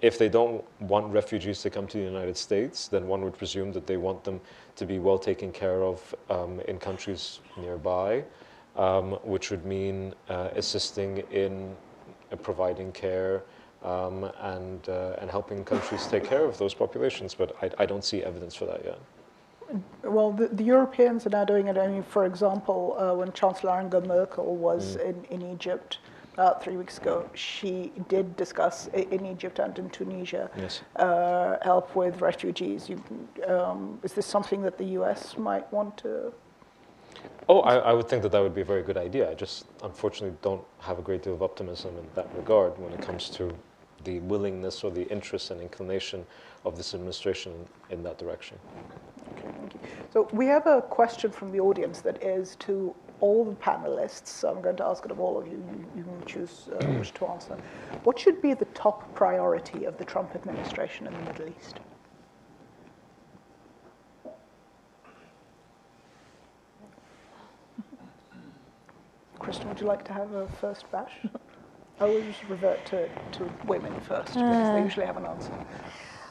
If they don't want refugees to come to the United States, then one would presume that they want them to be well taken care of in countries nearby, which would mean assisting in providing care and helping countries take care of those populations. But I don't see evidence for that yet. Well, the Europeans are now doing it. I mean, for example, when Chancellor Angela Merkel was in Egypt 3 weeks ago, she did discuss in Egypt and in Tunisia help with refugees. Is this something that the US might want to? Oh, I would think that would be a very good idea. I just unfortunately don't have a great deal of optimism in that regard when it comes to the willingness or the interest and inclination of this administration in that direction. Okay, thank you. So we have a question from the audience that is to all the panelists. So I'm going to ask it of all of you. You can choose which to answer. What should be the top priority of the Trump administration in the Middle East? Kristen, would you like to have a first bash? I will just revert to women first, because they usually have an answer.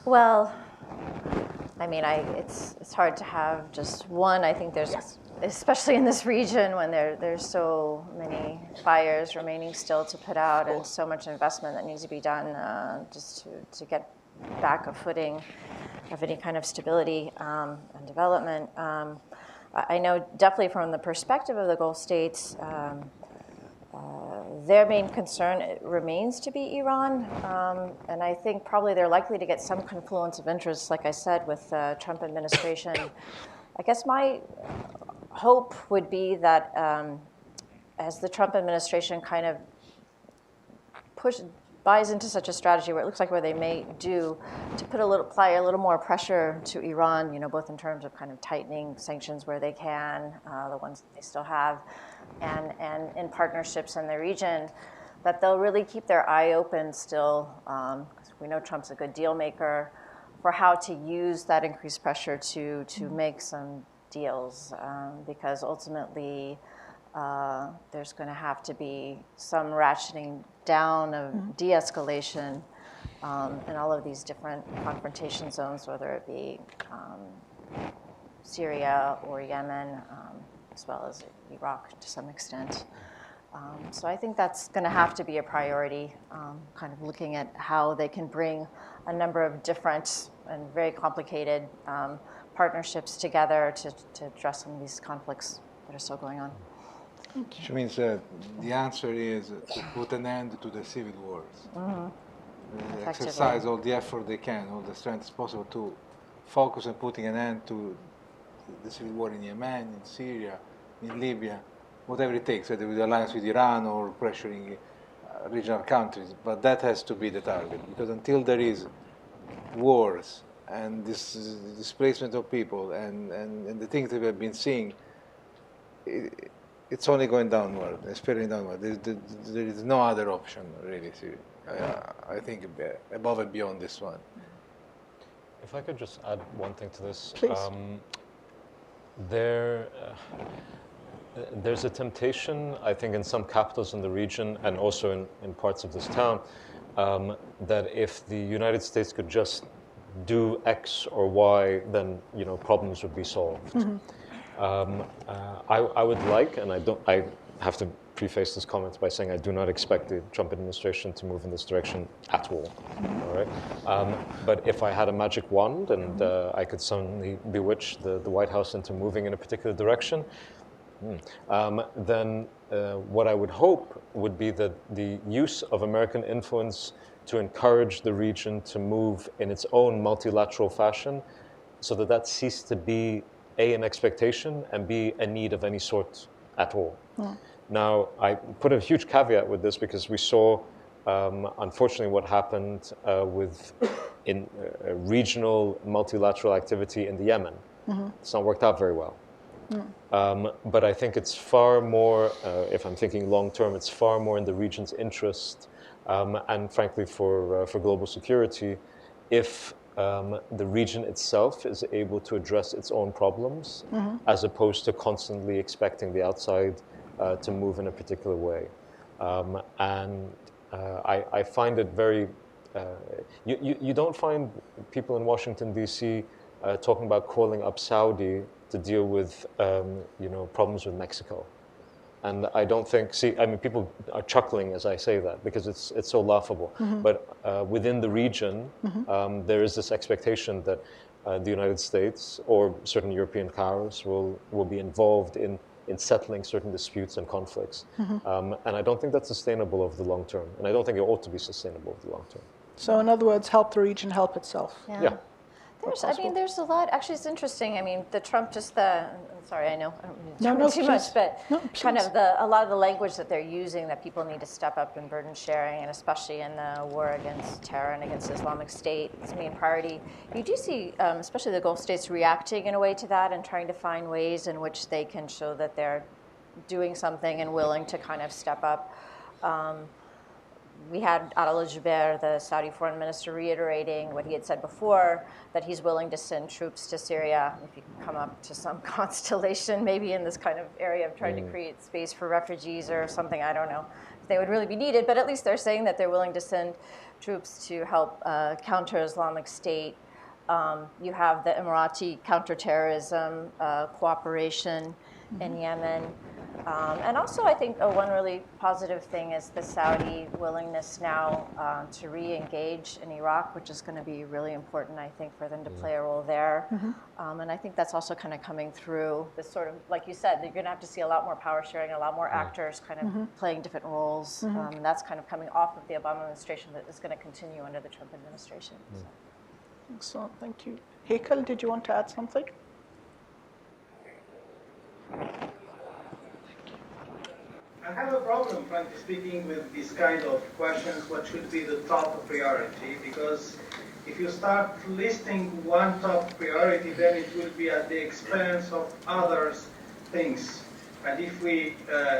Well, I mean, it's hard to have just one. I think there's, especially in this region, when there's so many fires remaining still to put out and so much investment that needs to be done just to get back a footing of any kind of stability and development. I know definitely from the perspective of the Gulf states, their main concern remains to be Iran, and I think probably they're likely to get some confluence of interests, like I said, with the Trump administration. I guess my hope would be that as the Trump administration kind of buys into such a strategy where it looks like where they may do to apply a little more pressure to Iran, both in terms of kind of tightening sanctions where they can, the ones that they still have, and in partnerships in the region, that they'll really keep their eye open still, because we know Trump's a good deal maker, for how to use that increased pressure to make some deals, because ultimately there's going to have to be some ratcheting down of de-escalation in all of these different confrontation zones, whether it be Syria or Yemen, as well as Iraq to some extent. So I think that's going to have to be a priority, kind of looking at how they can bring a number of different and very complicated partnerships together to address some of these conflicts that are still going on. Which means the answer is to put an end to the civil wars. Exercise all the effort they can, all the strength possible to focus on putting an end to the civil war in Yemen, in Syria, in Libya, whatever it takes, whether with alliance with Iran or pressuring regional countries. But that has to be the target, because until there is wars and this displacement of people and the things that we have been seeing, it's only going downward, spiraling downward. There is no other option, really. I think above and beyond this one. If I could just add one thing to this. Please. There's a temptation, I think, in some capitals in the region and also in parts of this town, that if the United States could just do X or Y, then problems would be solved. I would like, and I have to preface this comment by saying I do not expect the Trump administration to move in this direction at all. All right, but if I had a magic wand and I could suddenly bewitch the White House into moving in a particular direction, then what I would hope would be that the use of American influence to encourage the region to move in its own multilateral fashion, so that ceased to be A, an expectation, and B, a need of any sort at all. Now, I put a huge caveat with this because we saw, unfortunately, what happened with regional multilateral activity in the Yemen. It's not worked out very well. But I think it's far more, if I'm thinking long term, it's far more in the region's interest, and frankly for global security, if the region itself is able to address its own problems, as opposed to constantly expecting the outside to move in a particular way. I find it very, you don't find people in Washington, D.C. Talking about calling up Saudi to deal with problems with Mexico. And I don't think, people are chuckling as I say that because it's so laughable. But within the region, there is this expectation that the United States or certain European powers will be involved in settling certain disputes and conflicts. And I don't think that's sustainable over the long term. And I don't think it ought to be sustainable over the long term. So in other words, help the region help itself. Yeah. There's a lot. Actually, it's interesting. I mean, the Trump I'm sorry, I know I don't mean to No, talk too please. much, but No, kind please. of a lot of the language that they're using, that people need to step up in burden sharing, and especially in the war against terror and against Islamic State, its main priority. You do see, especially the Gulf states, reacting in a way to that and trying to find ways in which they can show that they're doing something and willing to kind of step up. We had Adel al-Jubeir, the Saudi foreign minister, reiterating what he had said before, that he's willing to send troops to Syria if you can come up to some constellation, maybe in this kind of area of trying to create space for refugees or something. I don't know if they would really be needed, but at least they're saying that they're willing to send troops to help counter Islamic State. You have the Emirati counterterrorism cooperation in Yemen. And also, I think one really positive thing is the Saudi willingness now to re-engage in Iraq, which is going to be really important, I think, for them to play a role there. And I think that's also kind of coming through this sort of, like you said, you're going to have to see a lot more power sharing, a lot more actors kind of playing different roles. And that's kind of coming off of the Obama administration that is going to continue under the Trump administration. So. Excellent, thank you. Hakel, did you want to add something? I have a problem, frankly speaking, with these kind of questions, what should be the top priority, because if you start listing one top priority, then it will be at the expense of other things. And if we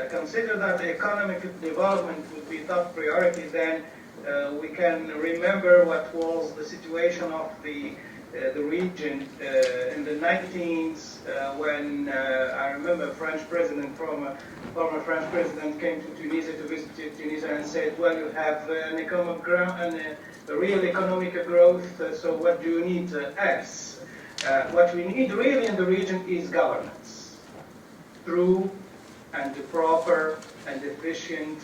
consider that economic development would be top priority, then we can remember what was the situation of the region in the 19th when I remember former French president came to Tunisia to visit Tunisia and said, well, you have an economic a real economic growth, so what do you need else? What we need really in the region is governance, true and proper and efficient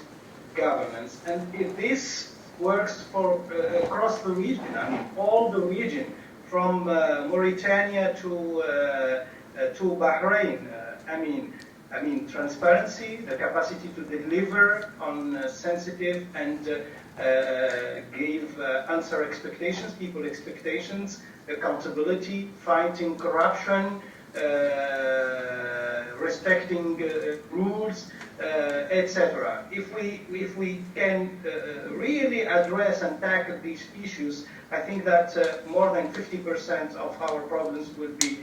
governance. And if this works for across the region, I mean all the region, from Mauritania to Bahrain, I mean transparency, the capacity to deliver on sensitive and give answer expectations, people expectations, accountability, fighting corruption, respecting rules, etc. If we can really address and tackle these issues, I think that more than 50% of our problems will be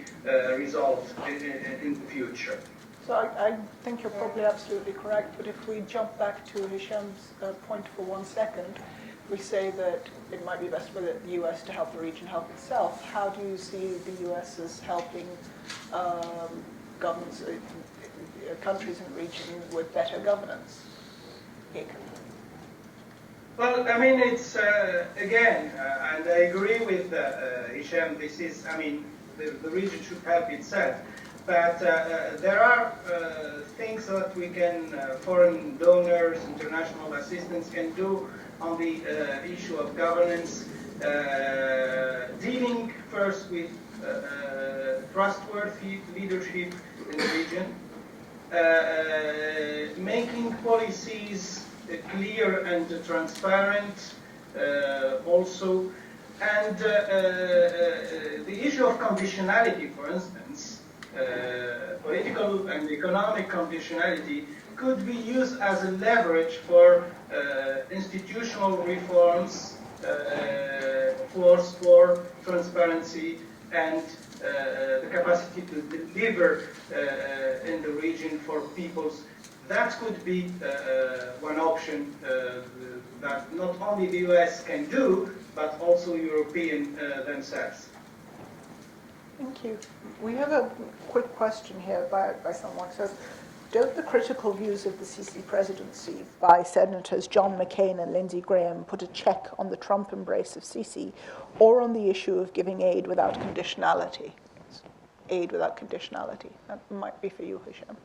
resolved in the future. So I think you're probably absolutely correct, but if we jump back to Hisham's point for 1 second, we say that it might be best for the US to help the region help itself. How do you see the US as helping governments, countries in the region with better governance? Well, I mean, it's, again, and I agree with Hisham, this is, I mean, the region should help itself. But there are things that we can, foreign donors, international assistance can do on the issue of governance, dealing first with trustworthy leadership in the region, making policies clear and transparent also, and the issue of conditionality, for instance, political and economic conditionality could be used as a leverage for institutional reforms, force for transparency, and the capacity to deliver in the region for peoples. That could be one option that not only the US can do, but also European themselves. Thank you. We have a quick question here by someone who says, don't the critical views of the Sisi presidency by Senators John McCain and Lindsey Graham put a check on the Trump embrace of Sisi or on the issue of giving aid without conditionality? Aid without conditionality. That might be for you, Hisham.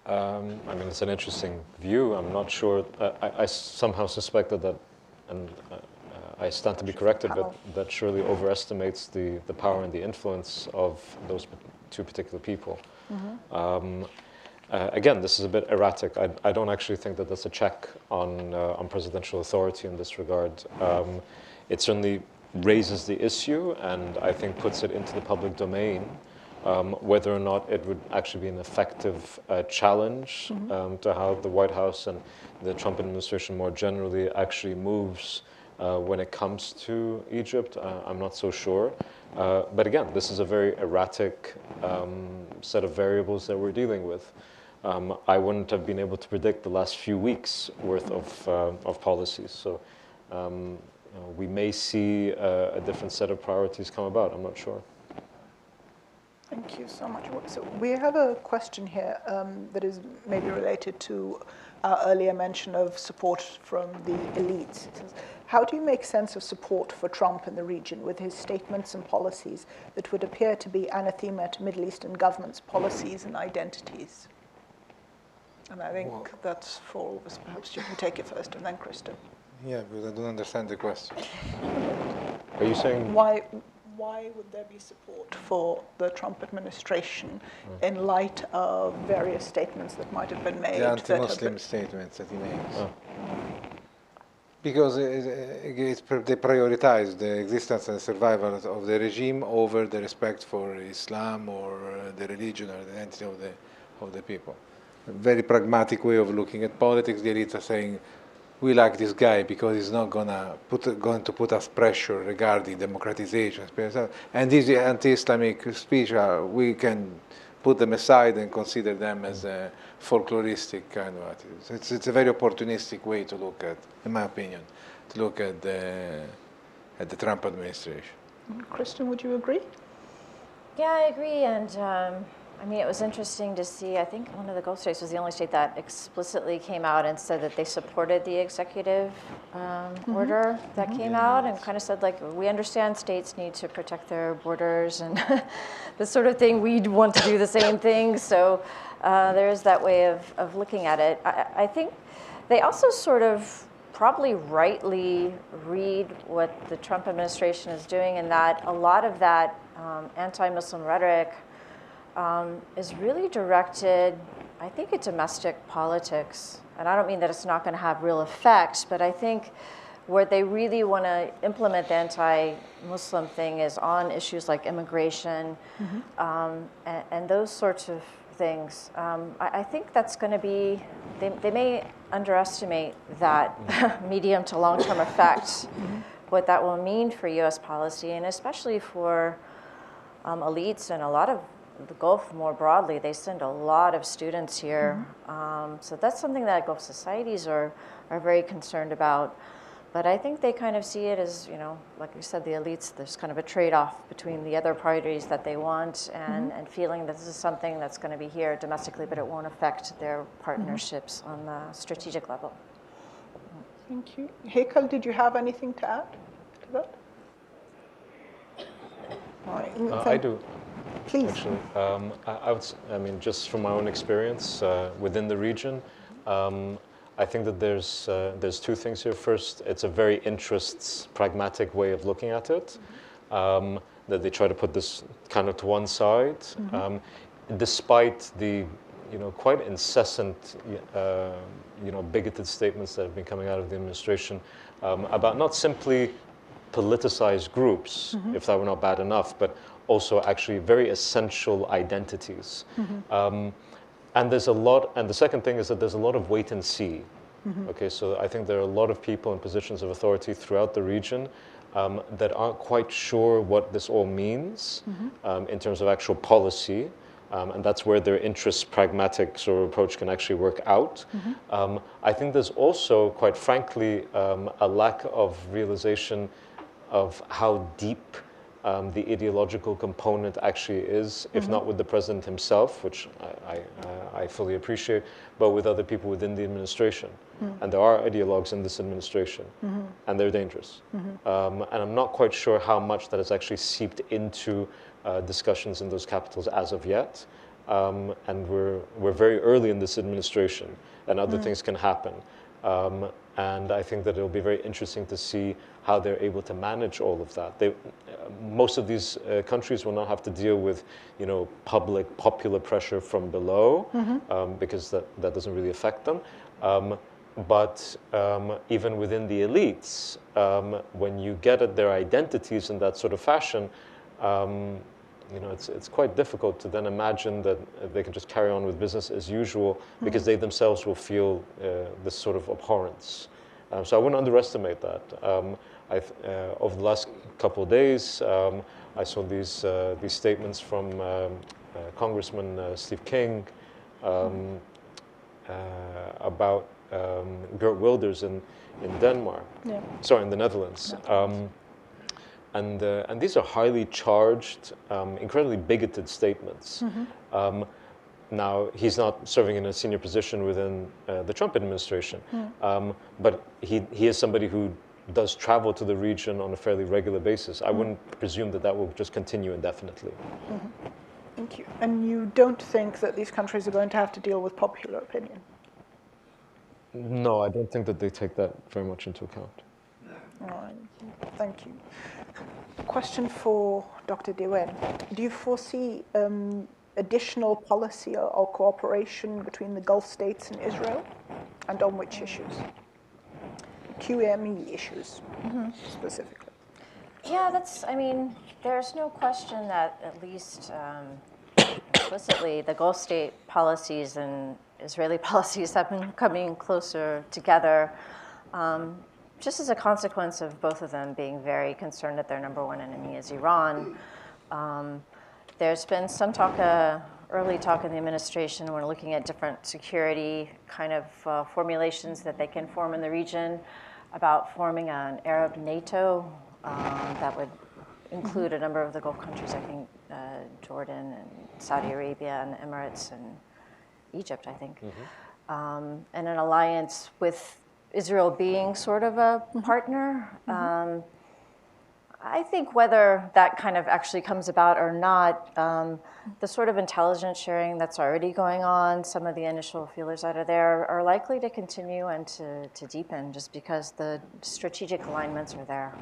I mean, it's an interesting view. I'm not sure. I somehow suspected that, and I stand to be corrected, but that surely overestimates the power and the influence of those two particular people. Mm-hmm. Again, this is a bit erratic. I don't actually think that that's a check on presidential authority in this regard. It certainly raises the issue and I think puts it into the public domain. Whether or not it would actually be an effective challenge to how the White House and the Trump administration more generally actually moves when it comes to Egypt, I'm not so sure. But again, this is a very erratic set of variables that we're dealing with. I wouldn't have been able to predict the last few weeks worth of policies. So we may see a different set of priorities come about. I'm not sure. Thank you so much. So we have a question here that is maybe related to our earlier mention of support from the elites. It says, how do you make sense of support for Trump in the region with his statements and policies that would appear to be anathema to Middle Eastern governments' policies and identities? And I think that's for all of us. Perhaps you can take it first and then Kristen. Yeah, because I don't understand the question. Are you saying... Why would there be support for the Trump administration in light of various statements that might have been made? The anti-Muslim statements that he makes. Oh. Because they prioritize the existence and survival of the regime over the respect for Islam or the religion or the identity of the people. A very pragmatic way of looking at politics. The elites are saying, we like this guy because he's not going to put us pressure regarding democratization. And these anti-Islamic speech, we can put them aside and consider them as a folkloristic kind of attitude. It's a very opportunistic way to look at, in my opinion, to look at the Trump administration. Kristen, would you agree? Yeah, I agree. And I mean, it was interesting to see, I think one of the Gulf states was the only state that explicitly came out and said that they supported the executive order that came out and kind of said, like, we understand states need to protect their borders and this sort of thing. We'd want to do the same thing. So There is that way of looking at it. I think they also sort of probably rightly read what the Trump administration is doing, in that a lot of that anti-Muslim rhetoric is really directed, I think, at domestic politics. And I don't mean that it's not going to have real effects, but I think where they really want to implement the anti-Muslim thing is on issues like immigration, and those sorts of things. I think that's going to be, they may underestimate that medium to long-term effect, what that will mean for U.S. policy, and especially for elites and a lot of the Gulf more broadly. They send a lot of students here. So that's something that Gulf societies are very concerned about. But I think they kind of see it as, you know, like you said, the elites, there's kind of a trade-off between the other priorities that they want and feeling that this is something that's going to be here domestically, but it won't affect their partnerships on the strategic level. Thank you. Hakel, did you have anything to add to that? All right. I do. Please. Actually, I mean, just from my own experience within the region, I think that there's two things here. First, it's a very interests, pragmatic way of looking at it, that they try to put this kind of to one side, despite the, you know, quite incessant, you know, bigoted statements that have been coming out of the administration about not simply politicized groups, if that were not bad enough, but also actually very essential identities. And there's a lot, and the second thing is that there's a lot of wait and see. Okay, so I think there are a lot of people in positions of authority throughout the region that aren't quite sure what this all means in terms of actual policy. And that's where their interest pragmatic sort of approach can actually work out. I think there's also, quite frankly, a lack of realization of how deep the ideological component actually is, if not with the president himself, which I fully appreciate, but with other people within the administration. And there are ideologues in this administration, and they're dangerous. And I'm not quite sure how much that has actually seeped into discussions in those capitals as of yet. And we're very early in this administration, and other things can happen. And I think that it'll be very interesting to see how they're able to manage all of that. Most of these countries will not have to deal with, you know, popular pressure from below, because that doesn't really affect them. But even within the elites, when you get at their identities in that sort of fashion, you know, it's quite difficult to then imagine that they can just carry on with business as usual, because they themselves will feel this sort of abhorrence. So I wouldn't underestimate that. Over the last couple of days, I saw these statements from Congressman Steve King about Geert Wilders in Denmark. Sorry, in the Netherlands. And these are highly charged, incredibly bigoted statements. Now, he's not serving in a senior position within the Trump administration, but he is somebody who does travel to the region on a fairly regular basis. I wouldn't presume that will just continue indefinitely. Thank you. And you don't think that these countries are going to have to deal with popular opinion? No, I don't think that they take that very much into account. All right. Thank you. Question for Dr. Dewan. Do you foresee additional policy or cooperation between the Gulf states and Israel? And on which issues? QME issues, specifically. Yeah, I mean, there's no question that at least implicitly the Gulf state policies and Israeli policies have been coming closer together, just as a consequence of both of them being very concerned that their number one enemy is Iran. There's been some talk, early talk in the administration when looking at different security kind of formulations that they can form in the region, about forming an Arab NATO that would include a number of the Gulf countries, I think Jordan and Saudi Arabia and the Emirates and Egypt, I think. And an alliance with Israel being sort of a partner. I think whether that kind of actually comes about or not, the sort of intelligence sharing that's already going on, some of the initial feelers that are there, are likely to continue and to deepen just because the strategic alignments are there.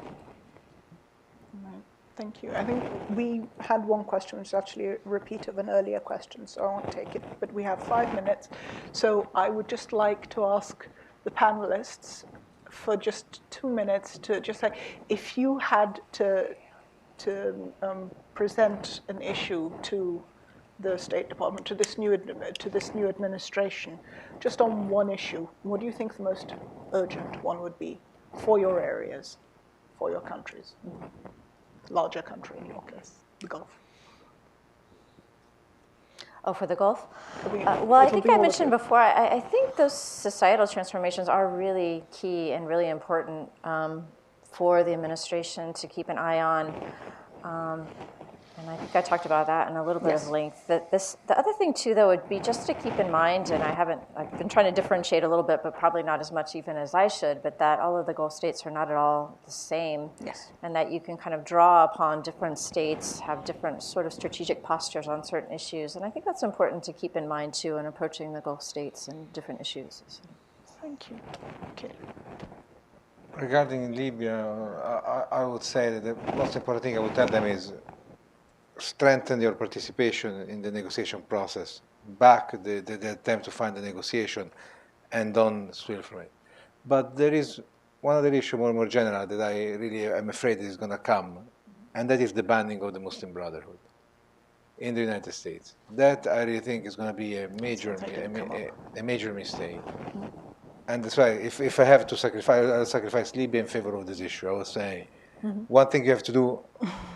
Right. Thank you. I think we had one question, which is actually a repeat of an earlier question, so I won't take it, but we have 5 minutes. So I would just like to ask the panelists for just 2 minutes to just say, if you had to present an issue to the State Department, to this new administration, just on one issue, what do you think the most urgent one would be for your areas, for your countries? Larger country in your case, the Gulf. Oh, for the Gulf? Well, I think I mentioned before, I think those societal transformations are really key and really important for the administration to keep an eye on. And I think I talked about that in a little bit of length. The other thing too, though, would be just to keep in mind, and I've been trying to differentiate a little bit, but probably not as much even as I should, but that all of the Gulf states are not at all the same. Yes. And that you can kind of draw upon different states, have different sort of strategic postures on certain issues. And I think that's important to keep in mind too in approaching the Gulf states and different issues. Thank you. Okay. Regarding Libya, I would say that the most important thing I would tell them is strengthen your participation in the negotiation process, back the attempt to find a negotiation, and don't swim from it. But there is one other issue more general that I really am afraid is going to come, and that is the banning of the Muslim Brotherhood in the United States. That I really think is going to be a major mistake. And that's why if I have to sacrifice, I'll sacrifice Libya in favor of this issue. I would say one thing you have to do,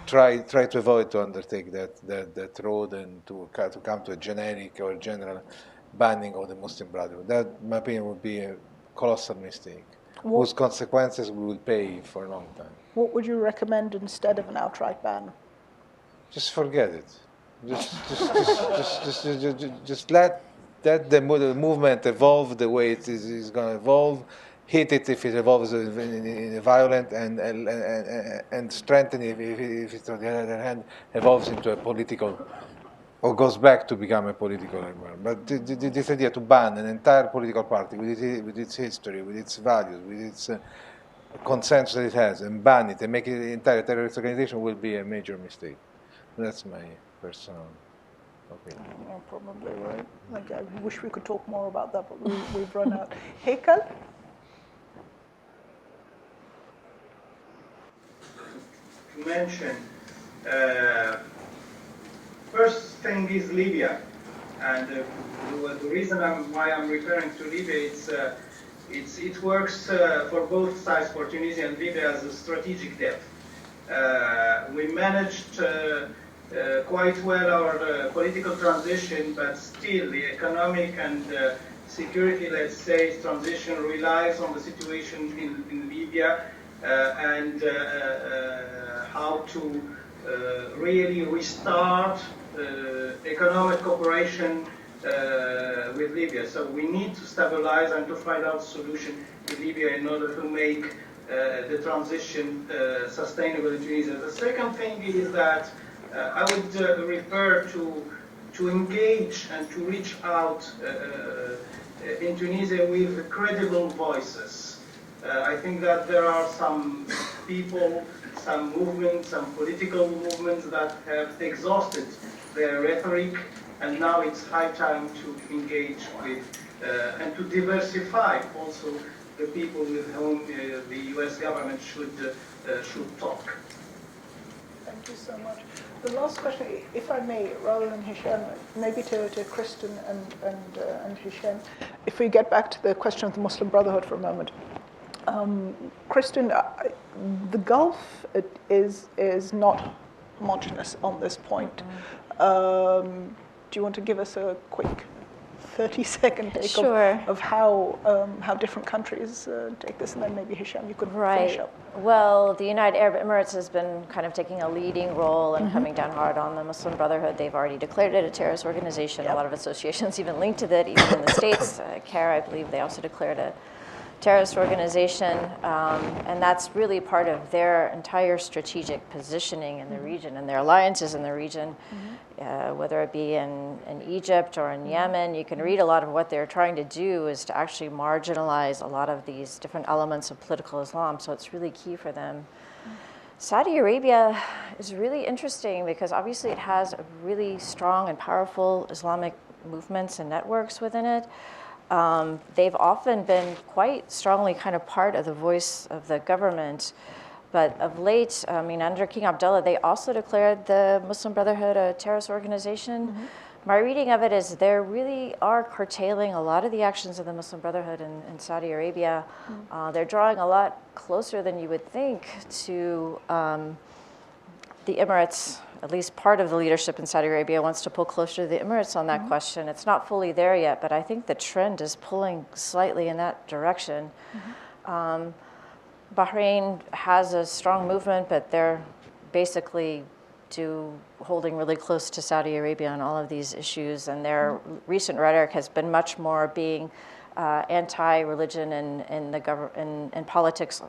try to avoid to undertake that road and to come to a generic or general banning of the Muslim Brotherhood. That, in my opinion, would be a colossal mistake, whose consequences we will pay for a long time. What would you recommend instead of an outright ban? Just forget it. Just let the movement evolve the way it is going to evolve. Hit it if it evolves in a violent, and strengthen it if it, on the other hand, evolves into a political, or goes back to become a political environment. But this idea to ban an entire political party with its history, with its values, with its consensus that it has, and ban it and make it an entire terrorist organization will be a major mistake. That's my personal opinion. You're probably right. Like, I wish we could talk more about that, but we've run out. Heikal? To mention, first thing is Libya, and the reason why I'm referring to Libya, it works for both sides, for Tunisia and Libya, as a strategic depth. We managed quite well our political transition, but still the economic and security, let's say, transition relies on the situation in Libya and how to really restart economic cooperation with Libya. So we need to stabilize and to find out a solution with Libya in order to make the transition sustainable in Tunisia. The second thing is that I would refer to engage and to reach out in Tunisia with credible voices. I think that there are some people, some movements, some political movements that have exhausted their rhetoric, and now it's high time to engage with and to diversify also the people with whom the U.S. government should talk. Thank you so much. The last question, if I may, rather than Hisham, maybe to Kristen and Hisham, if we get back to the question of the Muslim Brotherhood for a moment. Kristen, the Gulf is not homogenous on this point. Do you want to give us a quick 30-second take of how different countries take this, and then maybe Hisham, you could finish up. Well, the United Arab Emirates has been kind of taking a leading role and coming down hard on the Muslim Brotherhood. They've already declared it a terrorist organization. Yep. A lot of associations even linked to that, even in the States. CAIR, I believe, they also declared it terrorist organization, and that's really part of their entire strategic positioning in the region and their alliances in the region, whether it be in Egypt or in Yemen. You can read a lot of what they're trying to do is to actually marginalize a lot of these different elements of political Islam, so it's really key for them. Saudi Arabia is really interesting because obviously it has a really strong and powerful Islamic movements and networks within it. They've often been quite strongly kind of part of the voice of the government. But of late, I mean, under King Abdullah, they also declared the Muslim Brotherhood a terrorist organization. My reading of it is they really are curtailing a lot of the actions of the Muslim Brotherhood in Saudi Arabia. They're drawing a lot closer than you would think to the Emirates. At least part of the leadership in Saudi Arabia wants to pull closer to the Emirates on that question. It's not fully there yet, but I think the trend is pulling slightly in that direction. Bahrain has a strong movement, but they're basically holding really close to Saudi Arabia on all of these issues, and their recent rhetoric has been much more being anti-religion in politics,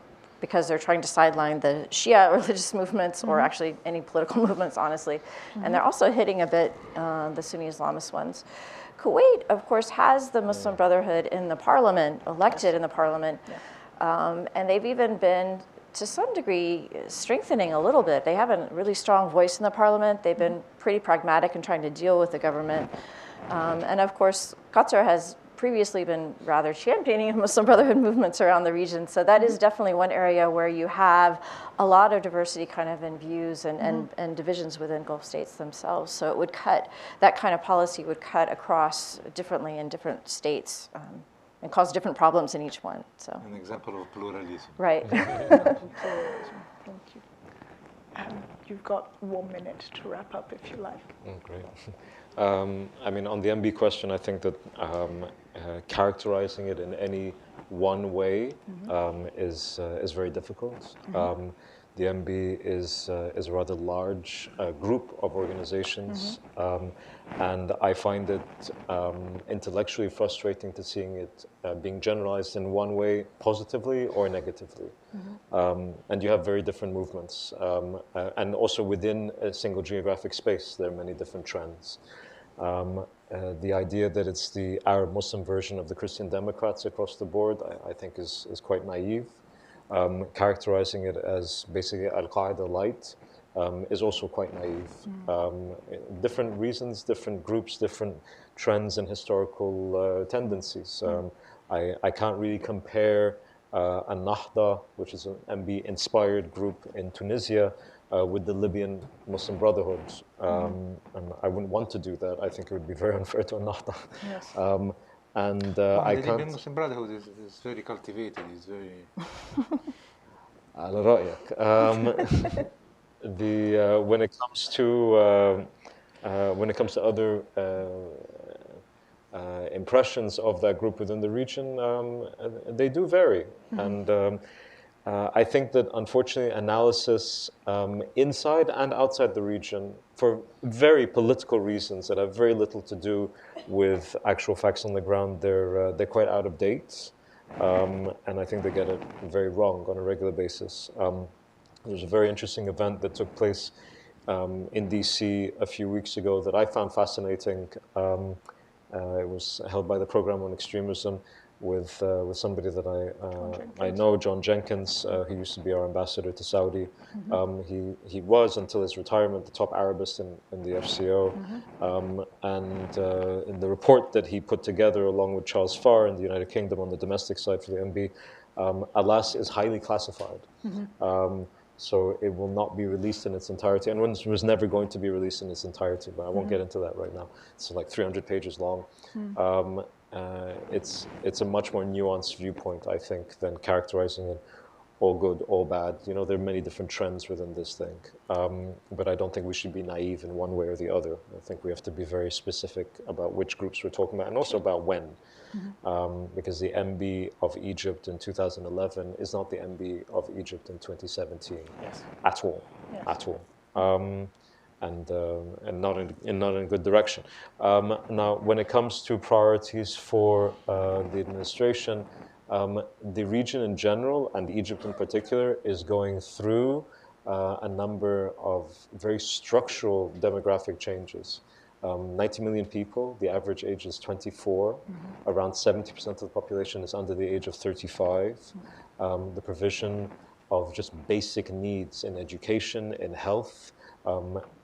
because they're trying to sideline the Shia religious movements, or actually any political movements, honestly. And they're also hitting a bit the Sunni Islamist ones. Kuwait, of course, has the Muslim Brotherhood in the parliament, elected in the parliament. And they've even been, to some degree, strengthening a little bit. They have a really strong voice in the parliament. They've been pretty pragmatic in trying to deal with the government. And of course, Qatar has previously been rather championing Muslim Brotherhood movements around the region. So that is definitely one area where you have a lot of diversity kind of in views and divisions within Gulf states themselves. So it would cut, that kind of policy would cut across differently in different states and cause different problems in each one. So An example of pluralism. right. Thank you. You've got 1 minute to wrap up if you like. Great. I mean, on the MB question, I think that characterizing it in any one way is very difficult. The MB is a rather large group of organizations, and I find it intellectually frustrating to seeing it being generalized in one way positively or negatively. And you have very different movements, and also within a single geographic space, there are many different trends. The idea that it's the Arab Muslim version of the Christian Democrats across the board, I think is quite naive. Characterizing it as basically Al-Qaeda light is also quite naive. Different reasons, different groups, different trends and historical tendencies. I can't really compare An-Nahda, which is an MB-inspired group in Tunisia, with the Libyan Muslim Brotherhood. And I wouldn't want to do that. I think it would be very unfair to An-Nahda. Yes. I The can't... Libyan Muslim Brotherhood is very cultivated. It's very. على رأيك. When it comes to other impressions of that group within the region, they do vary, and I think that unfortunately analysis inside and outside the region, for very political reasons that have very little to do with actual facts on the ground, they're quite out of date. And I think they get it very wrong on a regular basis. There's a very interesting event that took place in DC a few weeks ago that I found fascinating. It was held by the Program on Extremism with somebody that I know, John Jenkins. He used to be our ambassador to Saudi. He was, until his retirement, the top Arabist in the FCO. And in the report that he put together along with Charles Farr in the United Kingdom on the domestic side for the MB, Alas is highly classified. So it will not be released in its entirety, and was never going to be released in its entirety, but I won't get into that right now. It's like 300 pages long. It's a much more nuanced viewpoint, I think, than characterizing it all good, all bad. You know, there are many different trends within this thing. But I don't think we should be naive in one way or the other. I think we have to be very specific about which groups we're talking about, and also about when. Because the MB of Egypt in 2011 is not the MB of Egypt in 2017 at all, at all. And not in a good direction. Now, when it comes to priorities for the administration, The region in general, and Egypt in particular, is going through a number of very structural demographic changes. 90 million people, the average age is 24. Around 70% of the population is under the age of 35. The provision of just basic needs in education, in health,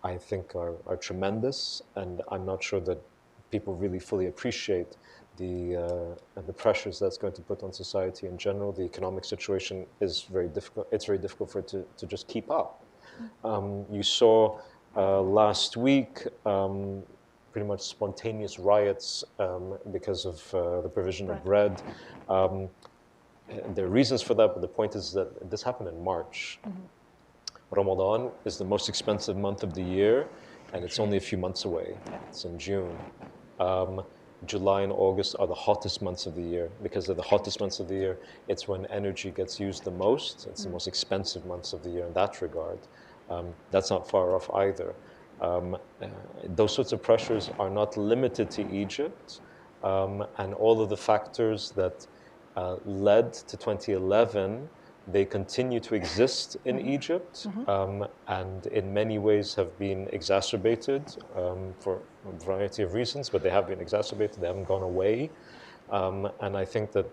I think are tremendous, and I'm not sure that people really fully appreciate the pressures that's going to put on society in general. The economic situation is very difficult. It's very difficult for it to just keep up. You saw last week pretty much spontaneous riots because of the provision of bread. There are reasons for that, but the point is that this happened in March. Ramadan is the most expensive month of the year, and it's only a few months away. It's in June. July and August are the hottest months of the year. Because they're the hottest months of the year, it's when energy gets used the most. It's the most expensive months of the year in that regard. That's not far off either. Those sorts of pressures are not limited to Egypt, and all of the factors that led to 2011, they continue to exist in Egypt, and in many ways have been exacerbated for a variety of reasons, but they have been exacerbated, they haven't gone away. And I think that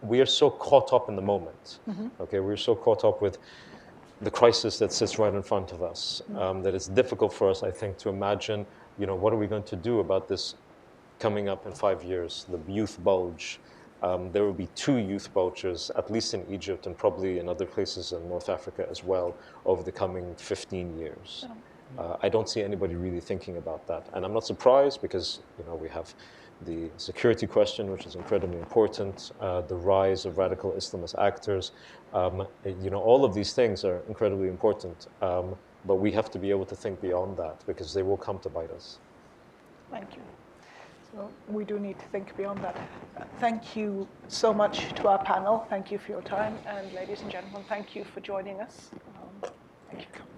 we are so caught up in the moment, okay? We're so caught up with the crisis that sits right in front of us, that it's difficult for us, I think, to imagine, what are we going to do about this coming up in 5 years, the youth bulge. There will be 2 youth bulges, at least in Egypt and probably in other places in North Africa as well, over the coming 15 years. I don't see anybody really thinking about that. And I'm not surprised because, we have the security question, which is incredibly important, the rise of radical Islamist actors. All of these things are incredibly important, but we have to be able to think beyond that because they will come to bite us. Thank you. So we do need to think beyond that. Thank you so much to our panel. Thank you for your time. And ladies and gentlemen, thank you for joining us. Thank you.